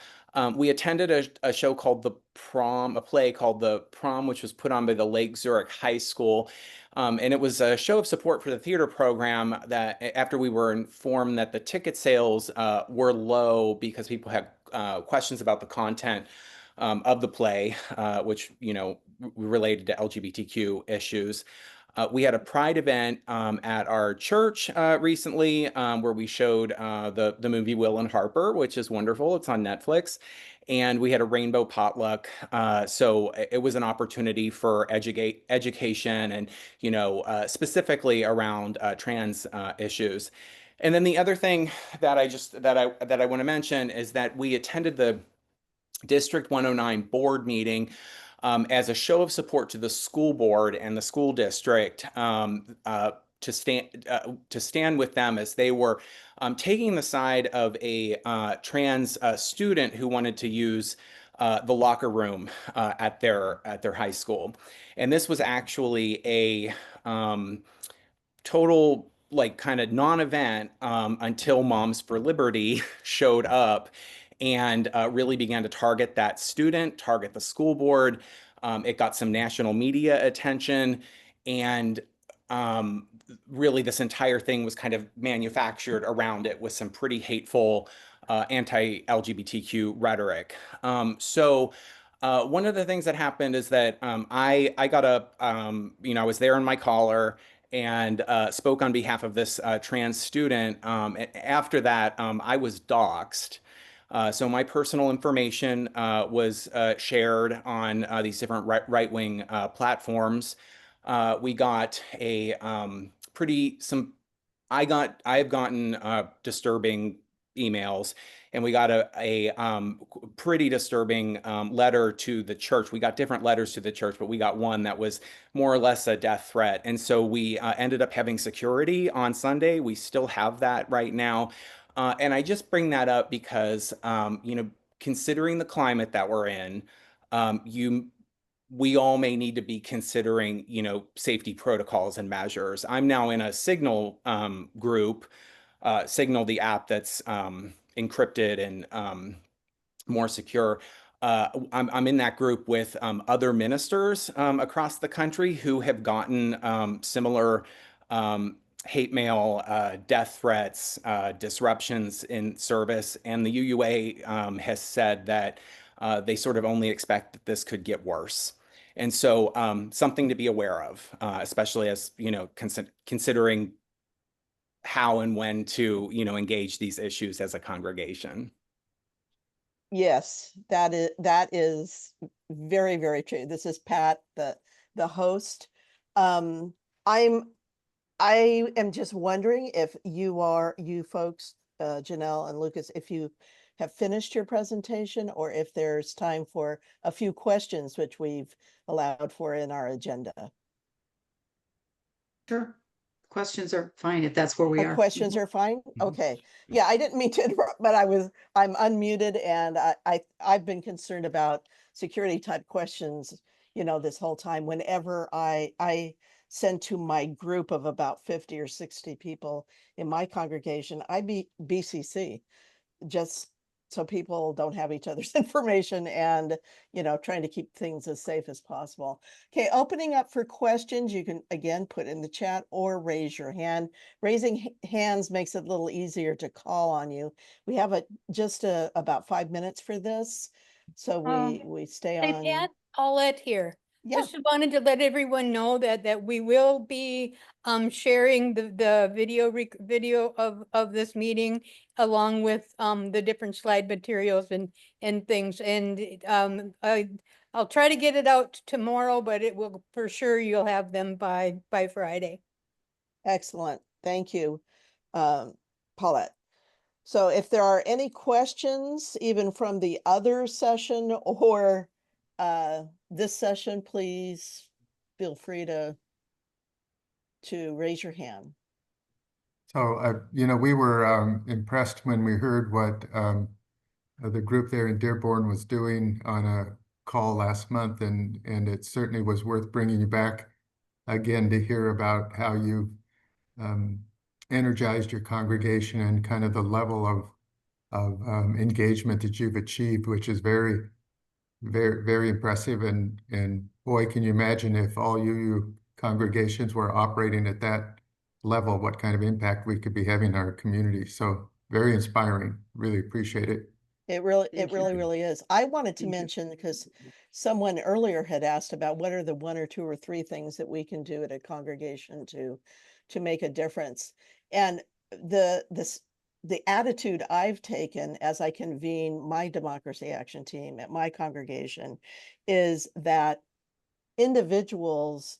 We attended a show called The Prom, a play called The Prom, which was put on by the Lake Zurich High School. And it was a show of support for the theater program that after we were informed that the ticket sales were low because people had questions about the content of the play, which, related to LGBTQ issues. We had a Pride event at our church recently where we showed the movie Will and Harper, which is wonderful. It's on Netflix. And we had a rainbow potluck. So it was an opportunity for education and, specifically around trans issues. And then the other thing that I want to mention is that we attended the District 109 board meeting as a show of support to the school board and the school district to stand with them as they were taking the side of a trans student who wanted to use the locker room at their high school. And this was actually a total kind of non-event until Moms for Liberty showed up and really began to target that student, target the school board. It got some national media attention, and really this entire thing was kind of manufactured around it with some pretty hateful anti-LGBTQ rhetoric. So one of the things that happened is that I got up, I was there in my caller and spoke on behalf of this trans student. After that, I was doxxed. So my personal information was shared on these different right-wing platforms. We got I have gotten disturbing emails, and we got a pretty disturbing letter to the church. We got different letters to the church, but we got one that was more or less a death threat. And so we ended up having security on Sunday. We still have that right now. And I just bring that up because, considering the climate that we're in, we all may need to be considering, safety protocols and measures. I'm now in a Signal group Signal, the app that's encrypted and more secure. I'm in that group with other ministers across the country who have gotten similar hate mail, death threats, disruptions in service. And the UUA has said that they sort of only expect that this could get worse. And so something to be aware of, especially as, considering how and when to, engage these issues as a congregation. Yes, that is very, very true. This is Pat, the host. I am just wondering if you folks, Janelle and Lucas, if you have finished your presentation or if there's time for a few questions, which we've allowed for in our agenda. Sure. Questions are fine if that's where we are. Questions are fine? Okay. Yeah, I didn't mean to interrupt, but I'm unmuted and I've been concerned about security type questions, this whole time. Whenever I send to my group of about 50 or 60 people in my congregation, I BCC, just so people don't have each other's information and, trying to keep things as safe as possible. Okay, opening up for questions, you can again put in the chat or raise your hand. Raising hands makes it a little easier to call on you. We have just about 5 minutes for this. So we stay Hey, on. Pat, Paulette here. Yeah. Just wanted to let everyone know that we will be sharing the video of this meeting along with the different slide materials and things. And I'll try to get it out tomorrow, but it will for sure you'll have them by Friday. Excellent. Thank you, Paulette. So if there are any questions, even from the other session or this session, please feel free to raise your hand. So, we were impressed when we heard what the group there in Dearborn was doing on a call last month, and it certainly was worth bringing you back again to hear about how you energized your congregation and kind of the level of engagement that you've achieved, which is very, very, very impressive. And boy, can you imagine if all UU congregations were operating at that level, what kind of impact we could be having in our community. So very inspiring. Really appreciate it. It really is. I wanted to mention, because someone earlier had asked about what are the 1 or 2 or 3 things that we can do at a congregation to make a difference. And the attitude I've taken as I convene my Democracy Action Team at my congregation is that individuals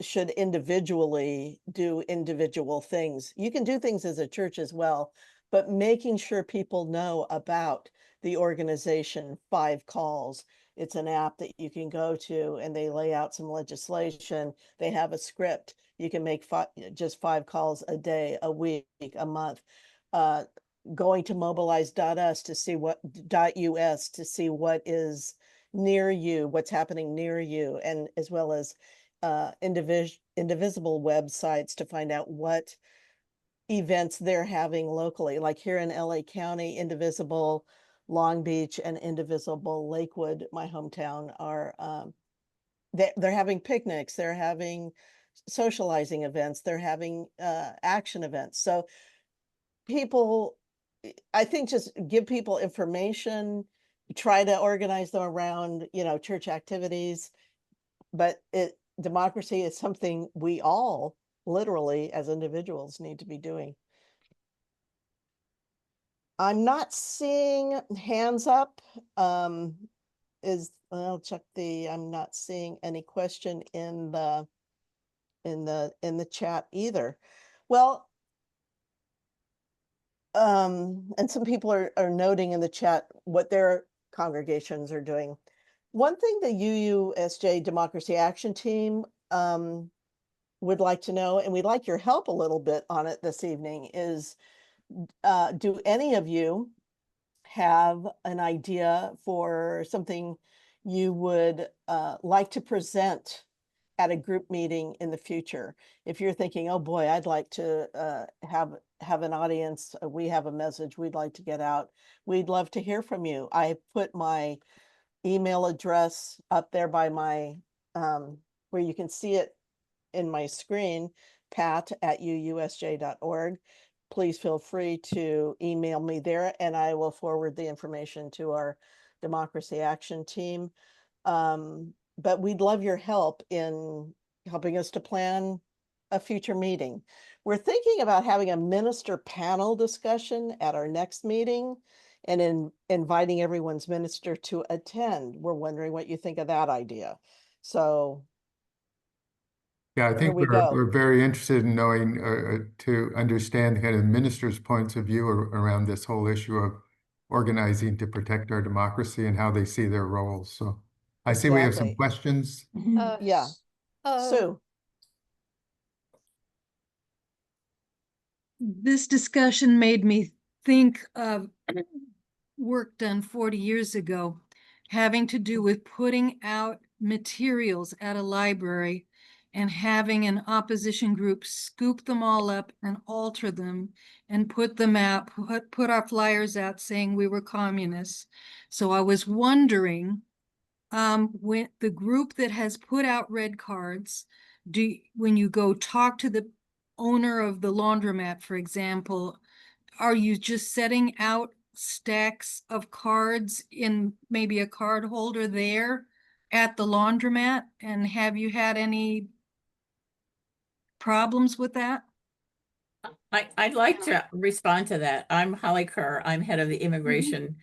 should individually do individual things. You can do things as a church as well, but making sure people know about the organization 5 Calls. It's an app that you can go to and they lay out some legislation. They have a script. You can make just 5 calls a day, a week, a month. Going to mobilize.us to see .us to see what is near you, what's happening near you, and as well as indivisible websites to find out what events they're having locally. Like here in LA County, Indivisible Long Beach and Indivisible Lakewood, my hometown, are they're having picnics, they're having socializing events, they're having action events. So people, I think, just give people information, try to organize them around, church activities, but democracy is something we all literally as individuals need to be doing. I'm not seeing hands up. I'll check I'm not seeing any question in the chat either. Well, and some people are noting in the chat what their congregations are doing. One thing the UUSJ Democracy Action Team would like to know, and we'd like your help a little bit on it this evening, is do any of you have an idea for something you would like to present at a group meeting in the future. If you're thinking, oh boy, I'd like to have an audience, we have a message we'd like to get out, we'd love to hear from you. I put my email address up there by my, where you can see it in my screen, pat@uusj.org. Please feel free to email me there and I will forward the information to our Democracy Action Team. But we'd love your help in helping us to plan a future meeting. We're thinking about having a minister panel discussion at our next meeting and inviting everyone's minister to attend. We're wondering what you think of that idea. So Yeah, I here think we go. we're very interested in knowing, to understand kind of ministers' points of view around this whole issue of organizing to protect our democracy and how they see their roles. So I see we have some Exactly. questions. Yeah. Sue. This discussion made me think of work done 40 years ago, having to do with putting out materials at a library and having an opposition group scoop them all up and alter them and put them out, put our flyers out saying we were communists. So I was wondering, when the group that has put out red cards, when you go talk to the owner of the laundromat, for example, are you just setting out stacks of cards in maybe a card holder there at the laundromat? And have you had any problems with that? I'd like to respond to that. I'm Holly Kerr. I'm head of the immigration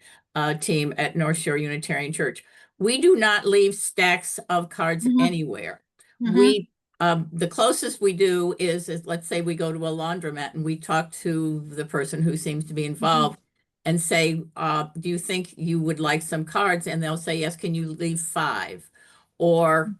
team at North Shore Unitarian Church. We do not leave stacks of cards anywhere. We the closest we do is let's say we go to a laundromat and we talk to the person who seems to be involved and say, do you think you would like some cards? And they'll say, yes, can you leave 5? Or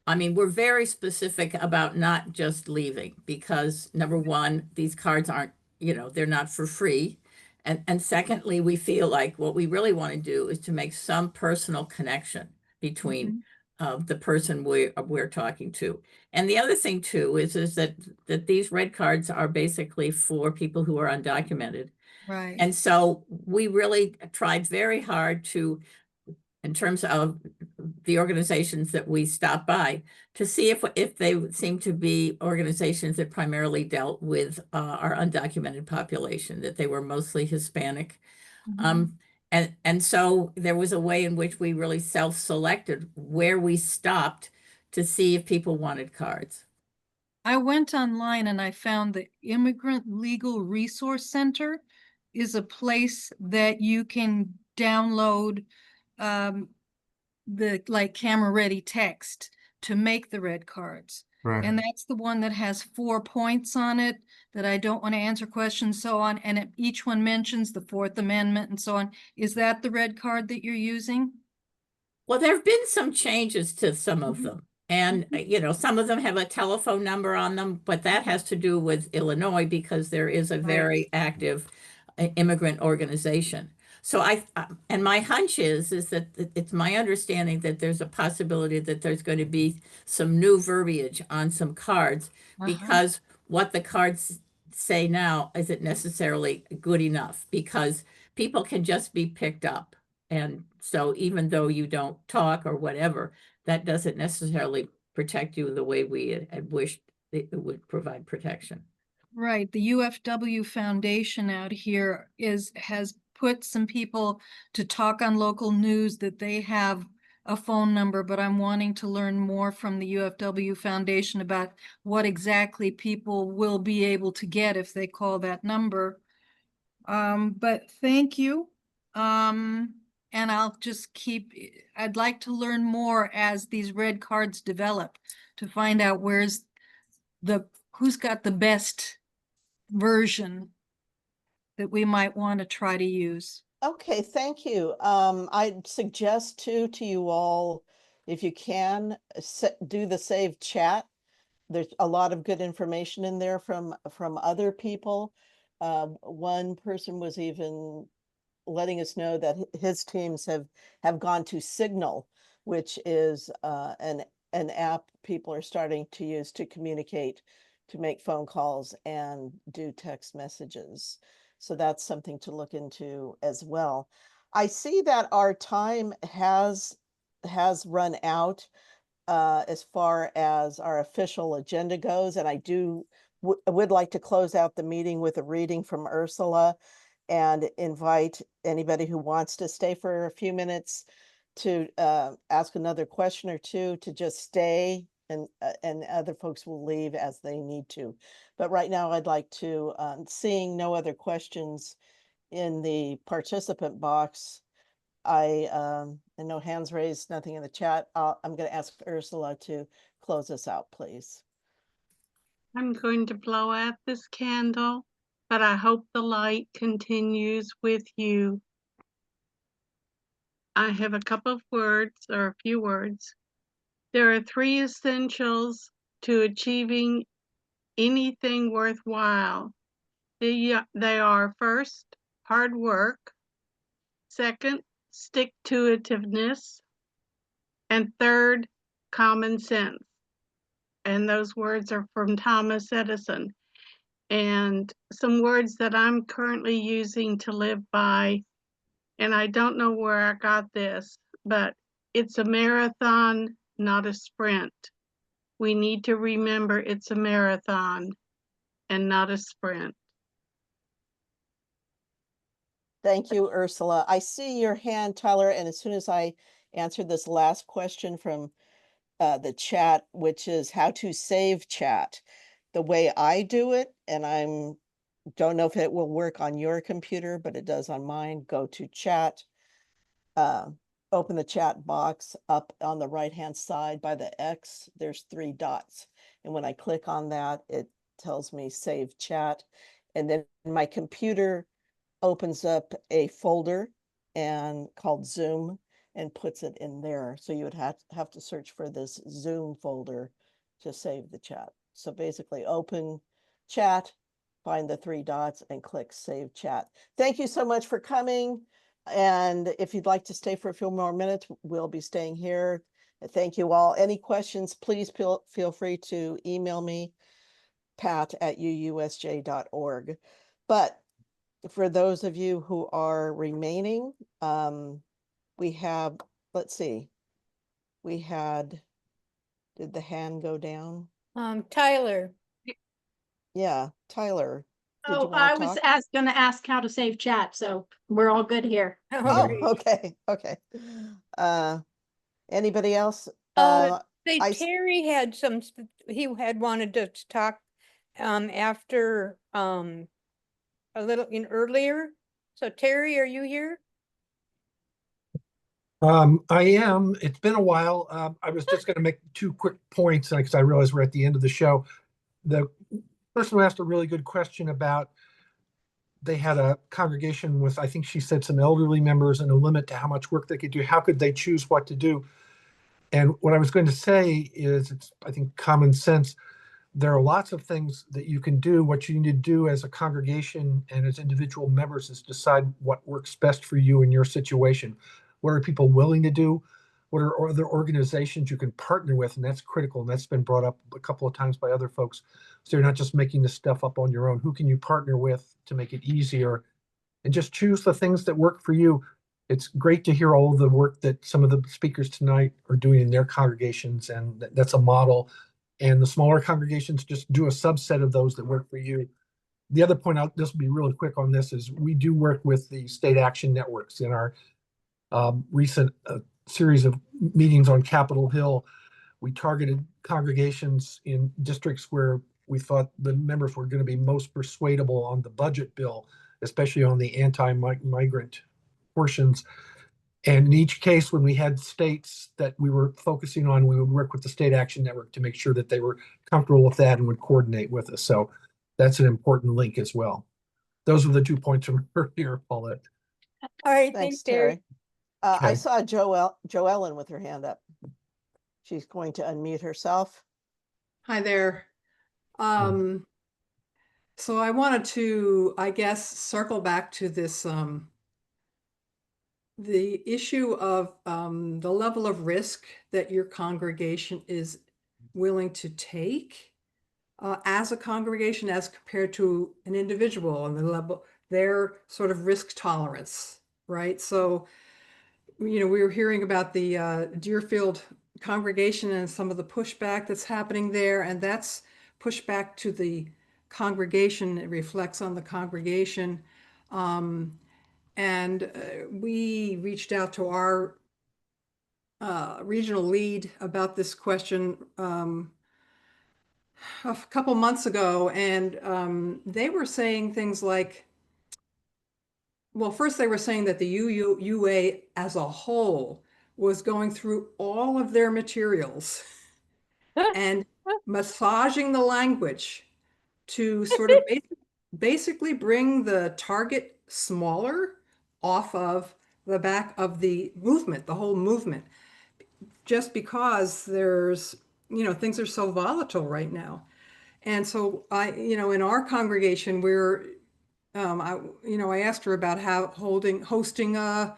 I mean, we're very specific about not just leaving because number one, these cards aren't, they're not for free. And secondly, we feel like what we really want to do is to make some personal connection between the person we're talking to. And the other thing too is that these red cards are basically for people who are undocumented. Right. And so we really tried very hard to, in terms of the organizations that we stop by, to see if they seem to be organizations that primarily dealt with our undocumented population, that they were mostly Hispanic. And so there was a way in which we really self-selected where we stopped to see if people wanted cards. I went online and I found the Immigrant Legal Resource Center is a place that you can download the camera ready text to make the red cards. Right. And that's the one that has 4 points on it that I don't want to answer questions, so on. And each one mentions the 4th Amendment and so on. Is that the red card that you're using? Well, there have been some changes to some of them. And, some of them have a telephone number on them, but that has to do with Illinois because there is a very active immigrant organization. So and my hunch is that it's my understanding that there's a possibility that there's going to be some new verbiage on some cards because what the cards say now isn't necessarily good enough because people can just be picked up. And so even though you don't talk or whatever, that doesn't necessarily protect you the way we had wished it would provide protection. Right. The UFW Foundation out here has put some people to talk on local news that they have a phone number, but I'm wanting to learn more from the UFW Foundation about what exactly people will be able to get if they call that number. But thank you. And I'll just I'd like to learn more as these red cards develop to find out who's got the best version that we might want to try to use. Okay, thank you. I'd suggest to you all, if you can, do the save chat. There's a lot of good information in there from other people. One person was even letting us know that his teams have gone to Signal, which is an an app people are starting to use to communicate, to make phone calls and do text messages. So that's something to look into as well. I see that our time has run out as far as our official agenda goes, and I would like to close out the meeting with a reading from Ursula and invite anybody who wants to stay for a few minutes to ask another question or two to just stay, and other folks will leave as they need to. But right now I'd like to, seeing no other questions in the participant box, and no hands raised, nothing in the chat. I'm going to ask Ursula to close us out, please. I'm going to blow out this candle, but I hope the light continues with you. I have a couple of words, or a few words. There are 3 essentials to achieving anything worthwhile. They are: first, hard work; second, stick-to-itiveness; and third, common sense. And those words are from Thomas Edison. And some words that I'm currently using to live by, and I don't know where I got this, but it's a marathon, not a sprint. We need to remember it's a marathon and not a sprint. Thank you, Ursula. I see your hand, Tyler, and as soon as I answered this last question from the chat, which is how to save chat. The way I do it, and don't know if it will work on your computer, but it does on mine. Go to chat, open the chat box. Up on the right-hand side by the X, there's 3 dots. And when I click on that, it tells me save chat. And then my computer opens up a folder called Zoom and puts it in there. So you would have to search for this Zoom folder to save the chat. So basically open chat, find the 3 dots and click save chat. Thank you so much for coming. And if you'd like to stay for a few more minutes, we'll be staying here. Thank you all. Any questions, please feel free to email me, pat@uusj.org. But for those of you who are remaining, we have, let's see, did the hand go down? Tyler. Yeah, Tyler. Did you Oh, wanna I was talk? gonna ask how to save chat, so we're all good here. Oh, okay, okay. Anybody else? Terry had he had wanted to talk after a little earlier. So Terry, are you here? I am. It's been a while. I was just going to make 2 quick points because I realize we're at the end of the show. The person who asked a really good question about they had a congregation with, I think she said, some elderly members and a limit to how much work they could do. How could they choose what to do? And what I was going to say is, it's, I think, common sense. There are lots of things that you can do. What you need to do as a congregation and as individual members is decide what works best for you in your situation. What are people willing to do? What are other organizations you can partner with? And that's critical. And that's been brought up a couple of times by other folks. So you're not just making this stuff up on your own. Who can you partner with to make it easier? And just choose the things that work for you. It's great to hear all the work that some of the speakers tonight are doing in their congregations. And that's a model. And the smaller congregations, just do a subset of those that work for you. The other point, I'll just be really quick on this, is we do work with the state action networks in our recent series of meetings on Capitol Hill. We targeted congregations in districts where we thought the members were going to be most persuadable on the budget bill, especially on the anti-migrant portions. And in each case, when we had states that we were focusing on, we would work with the State Action Network to make sure that they were comfortable with that and would coordinate with us. So that's an important link as well. Those are the 2 points from earlier, Paulette. All right, Thanks, Terry. I saw Joellen with her hand up. She's going to unmute herself. Hi there. So I wanted to, I guess, circle back to this the issue of the level of risk that your congregation is willing to take as a congregation as compared to an individual, and the level, their sort of risk tolerance, right? So, we were hearing about the Deerfield congregation and some of the pushback that's happening there, and that's pushback to the congregation. It reflects on the congregation. And we reached out to our regional lead about this question a couple months ago, and they were saying things like, well, first they were saying that the UUA as a whole was going through all of their materials and massaging the language to sort of basically bring the target smaller off of the back of the movement, the whole movement, just because there's, things are so volatile right now. And so in our congregation, we're, I asked her about how hosting a,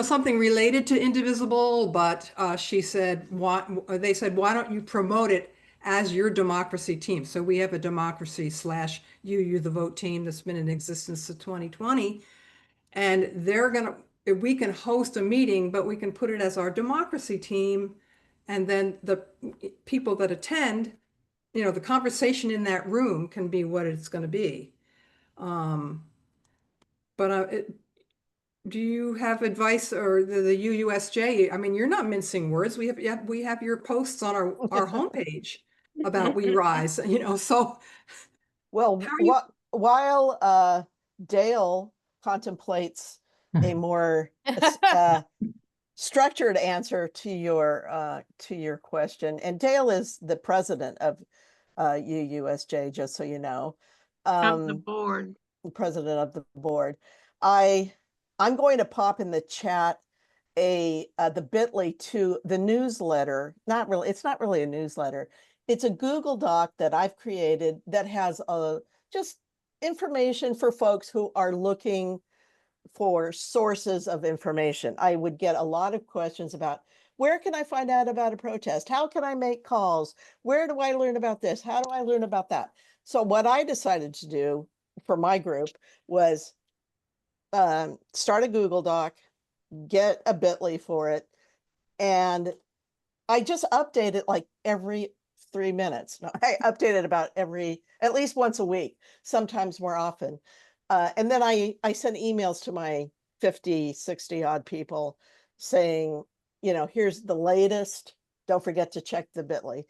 something related to Indivisible, but she said, they said, why don't you promote it as your democracy team? So we have a democracy / UU the Vote team that's been in existence since 2020. And we can host a meeting, but we can put it as our democracy team. And then the people that attend, the conversation in that room can be what it's going to be. Do you have advice, or the UUSJ? I mean, you're not mincing words. We have your posts on our homepage about We Rise, so. Well, while Dale contemplates a more structured answer to your question, and Dale is the president of UUSJ, just so you know. Of the board. President of the board. I'm going to pop in the chat the bit.ly to the newsletter. It's not really a newsletter. It's a Google Doc that I've created that has just information for folks who are looking for sources of information. I would get a lot of questions about, where can I find out about a protest? How can I make calls? Where do I learn about this? How do I learn about that? So what I decided to do for my group was start a Google Doc, get a bit.ly for it, and I just update it like every 3 minutes. No, I update it at least once a week, sometimes more often. And then I send emails to my 50, 60 odd people saying, here's the latest. Don't forget to check the bit.ly.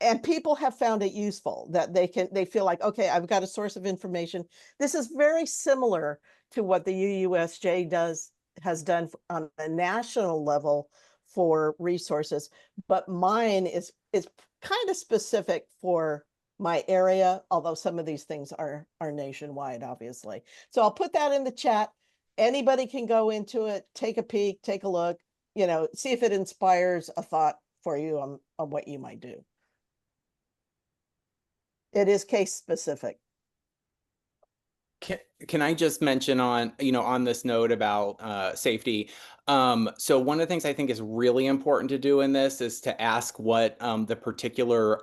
And people have found it useful, that they feel like, okay, I've got a source of information. This is very similar to what the UUSJ has done on a national level for resources, but mine is kind of specific for my area, although some of these things are nationwide, obviously. So I'll put that in the chat. Anybody can go into it, take a peek, take a look, see if it inspires a thought for you on what you might do. It is case specific. Can I just mention on this note about safety? So one of the things I think is really important to do in this is to ask what the particular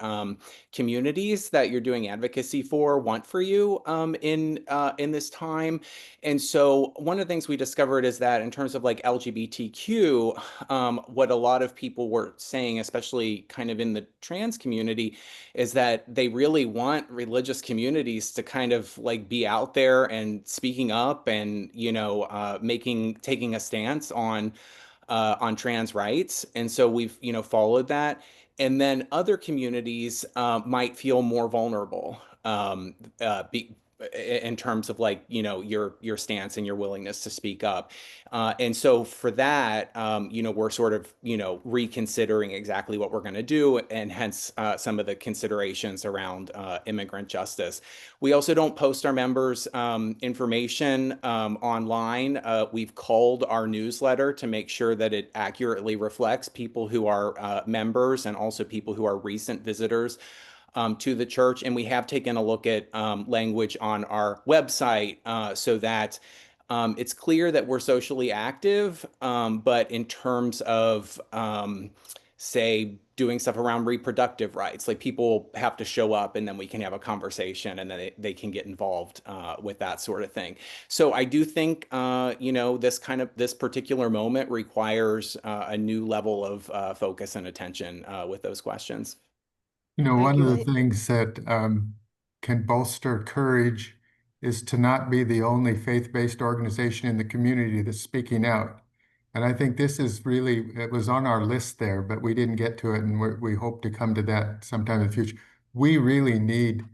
communities that you're doing advocacy for want for you in this time. And so one of the things we discovered is that in terms of like LGBTQ, what a lot of people were saying, especially kind of in the trans community, is that they really want religious communities to kind of like be out there and speaking up and taking a stance on trans rights. And so we've followed that. And then other communities might feel more vulnerable in terms of like your stance and your willingness to speak up. And so for that, we're sort of reconsidering exactly what we're going to do, and hence some of the considerations around immigrant justice. We also don't post our members' information online. We've culled our newsletter to make sure that it accurately reflects people who are members and also people who are recent visitors to the church. And we have taken a look at language on our website so that it's clear that we're socially active, but in terms of, say, doing stuff around reproductive rights, like people have to show up and then we can have a conversation and then they can get involved with that sort of thing. So I do think, you know, this particular moment requires a new level of focus and attention with those questions. You know, Thank one you. of the things that can bolster courage is to not be the only faith-based organization in the community that's speaking out. And I think this is really, it was on our list there, but we didn't get to it, and we hope to come to that sometime in the future. We really need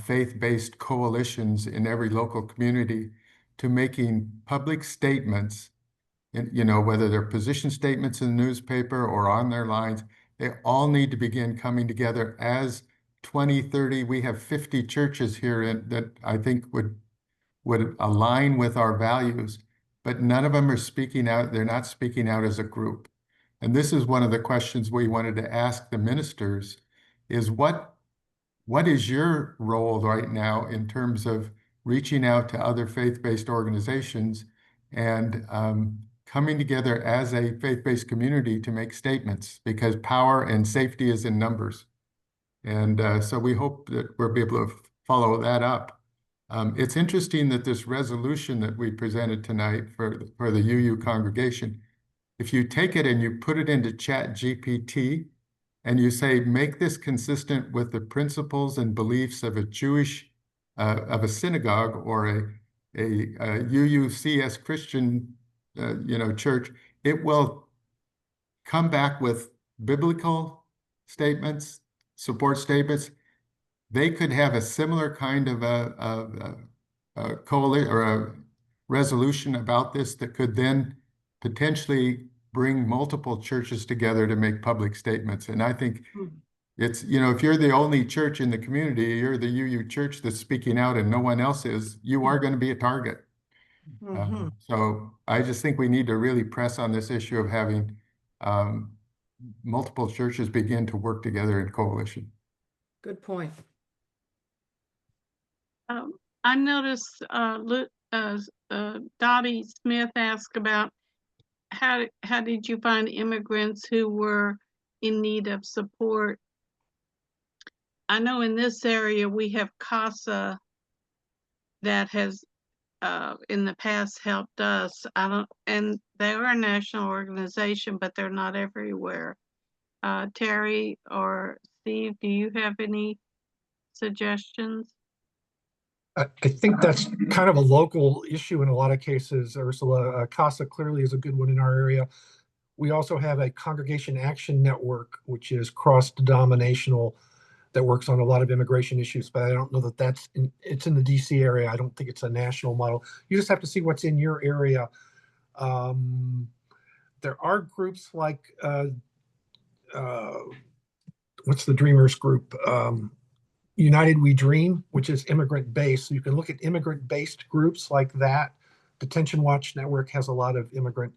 faith-based coalitions in every local community to making public statements, and you know, whether they're position statements in the newspaper or on their lines, they all need to begin coming together as 20, 30, we have 50 churches here that I think would align with our values, but none of them are speaking out. They're not speaking out as a group. And this is one of the questions we wanted to ask the ministers is what is your role right now in terms of reaching out to other faith-based organizations and coming together as a faith-based community to make statements, because power and safety is in numbers. And so we hope that we'll be able to follow that up. It's interesting that this resolution that we presented tonight for the UU congregation, if you take it and you put it into ChatGPT and you say, make this consistent with the principles and beliefs of a Jewish, of a synagogue or a UUCS Christian you know, church, it will come back with biblical statements, support statements. They could have a similar kind of a coalition or a resolution about this that could then potentially bring multiple churches together to make public statements. And I think it's, you know, if you're the only church in the community, you're the UU church that's speaking out and no one else is, you are going to be a target. So I just think we need to really press on this issue of having multiple churches begin to work together in coalition. Good point. I noticed Dottie Smith asked about how did you find immigrants who were in need of support? I know in this area we have CASA that has in the past helped us. And they are a national organization, but they're not everywhere. Terry or Steve, do you have any suggestions? I think that's kind of a local issue in a lot of cases, Ursula. CASA clearly is a good one in our area. We also have a Congregation Action Network, which is cross-denominational, that works on a lot of immigration issues, but I don't know that it's in the DC area. I don't think it's a national model. You just have to see what's in your area. There are groups like, what's the Dreamers group? United We Dream, which is immigrant-based. So you can look at immigrant-based groups like that. Detention Watch Network has a lot of immigrant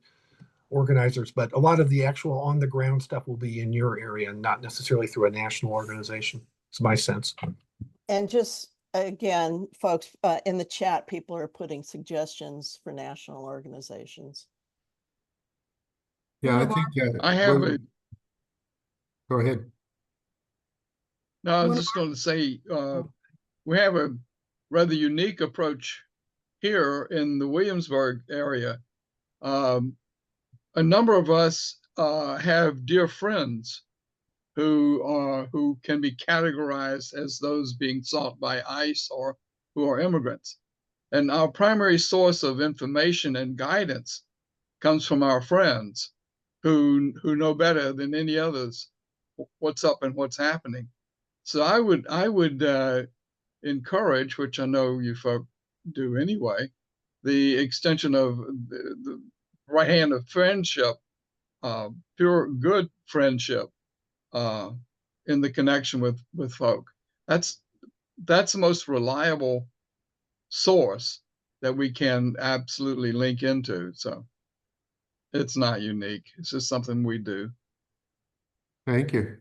organizers, but a lot of the actual on-the-ground stuff will be in your area, not necessarily through a national organization. It's my sense. And just again, folks, in the chat, people are putting suggestions for national organizations. Yeah, I think I have go ahead. No, I was just going to say, we have a rather unique approach here in the Williamsburg area. A number of us have dear friends who can be categorized as those being sought by ICE or who are immigrants. And our primary source of information and guidance comes from our friends who know better than any others what's up and what's happening. So I would encourage, which I know you folk do anyway, the extension of the right hand of friendship, pure good friendship, in the connection with folk. That's the most reliable source that we can absolutely link into. So it's not unique. It's just something we do. Thank you.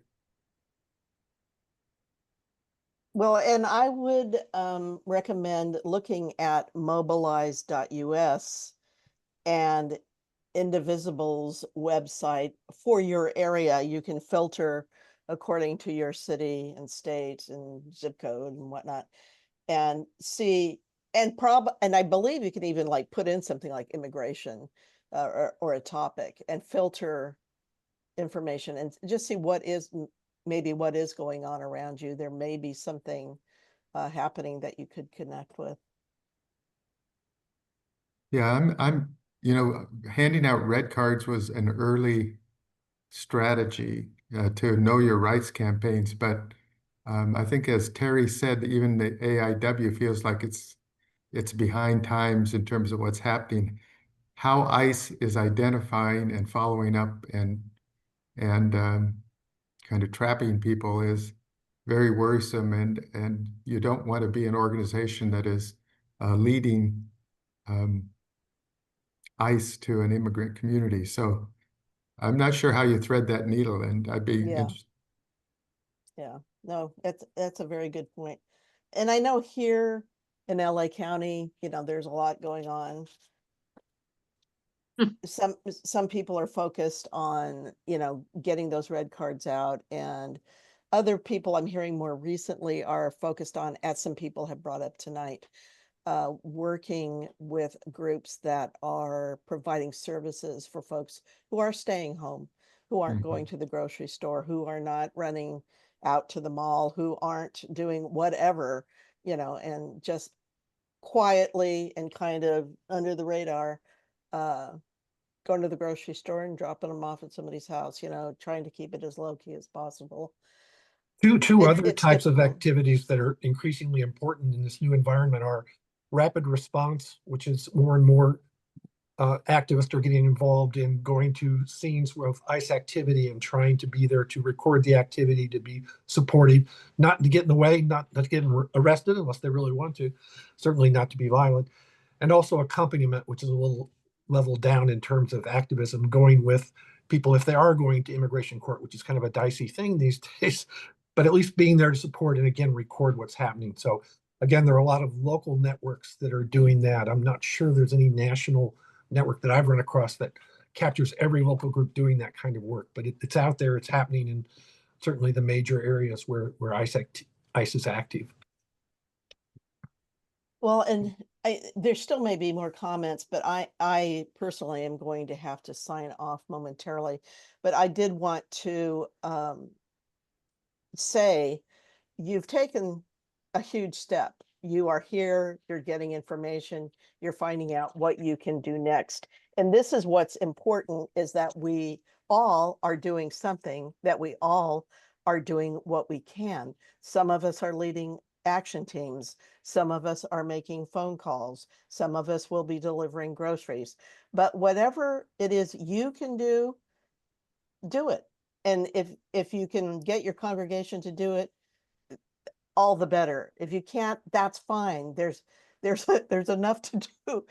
Well, and I would recommend looking at mobilize.us and Indivisible's website for your area. You can filter according to your city and state and zip code and whatnot, and see, and I believe you can even like put in something like immigration or a topic and filter information and just see what is maybe what is going on around you. There may be something happening that you could connect with. Yeah, handing out red cards was an early strategy to know your rights campaigns, but I think as Terry said, even the AIW feels like it's behind times in terms of what's happening. How ICE is identifying and following up and kind of trapping people is very worrisome, and you don't want to be an organization that is leading ICE to an immigrant community. So I'm not sure how you thread that needle, and I'd be Yeah. interested. Yeah, no, that's a very good point. And I know here in LA County, there's a lot going on. Some people are focused on, getting those red cards out, and other people I'm hearing more recently are focused on, as some people have brought up tonight, working with groups that are providing services for folks who are staying home, who aren't going to the grocery store, who are not running out to the mall, who aren't doing whatever, and just quietly and kind of under the radar, going to the grocery store and dropping them off at somebody's house, trying to keep it as low key as possible. Two other It's types of difficult. activities that are increasingly important in this new environment are rapid response, which is more and more activists are getting involved in going to scenes with ICE activity and trying to be there to record the activity, to be supportive, not to get in the way, not to get arrested unless they really want to, certainly not to be violent. And also accompaniment, which is a little level down in terms of activism, going with people if they are going to immigration court, which is kind of a dicey thing these days, but at least being there to support and again, record what's happening. So again, there are a lot of local networks that are doing that. I'm not sure there's any national network that I've run across that captures every local group doing that kind of work, but it's out there, it's happening in certainly the major areas where ICE is active. Well, and there still may be more comments, but I personally am going to have to sign off momentarily. But I did want to say you've taken a huge step. You are here, you're getting information, you're finding out what you can do next. And this is what's important, is that we all are doing something, that we all are doing what we can. Some of us are leading action teams. Some of us are making phone calls. Some of us will be delivering groceries. But whatever it is you can do, do it. And if you can get your congregation to do it, all the better. If you can't, that's fine. There's enough to do.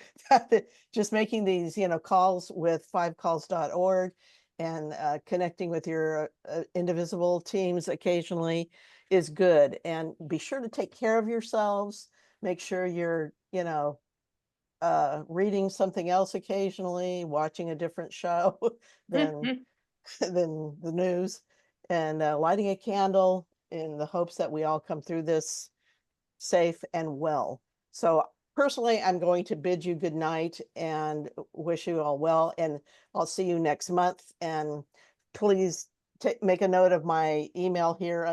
Just making these, calls with 5calls.org and connecting with your Indivisible teams occasionally is good. And be sure to take care of yourselves. Make sure you're, reading something else occasionally, watching a different show than than the news, and lighting a candle in the hopes that we all come through this safe and well. So personally, I'm going to bid you good night and wish you all well, and I'll see you next month. And please make a note of my email here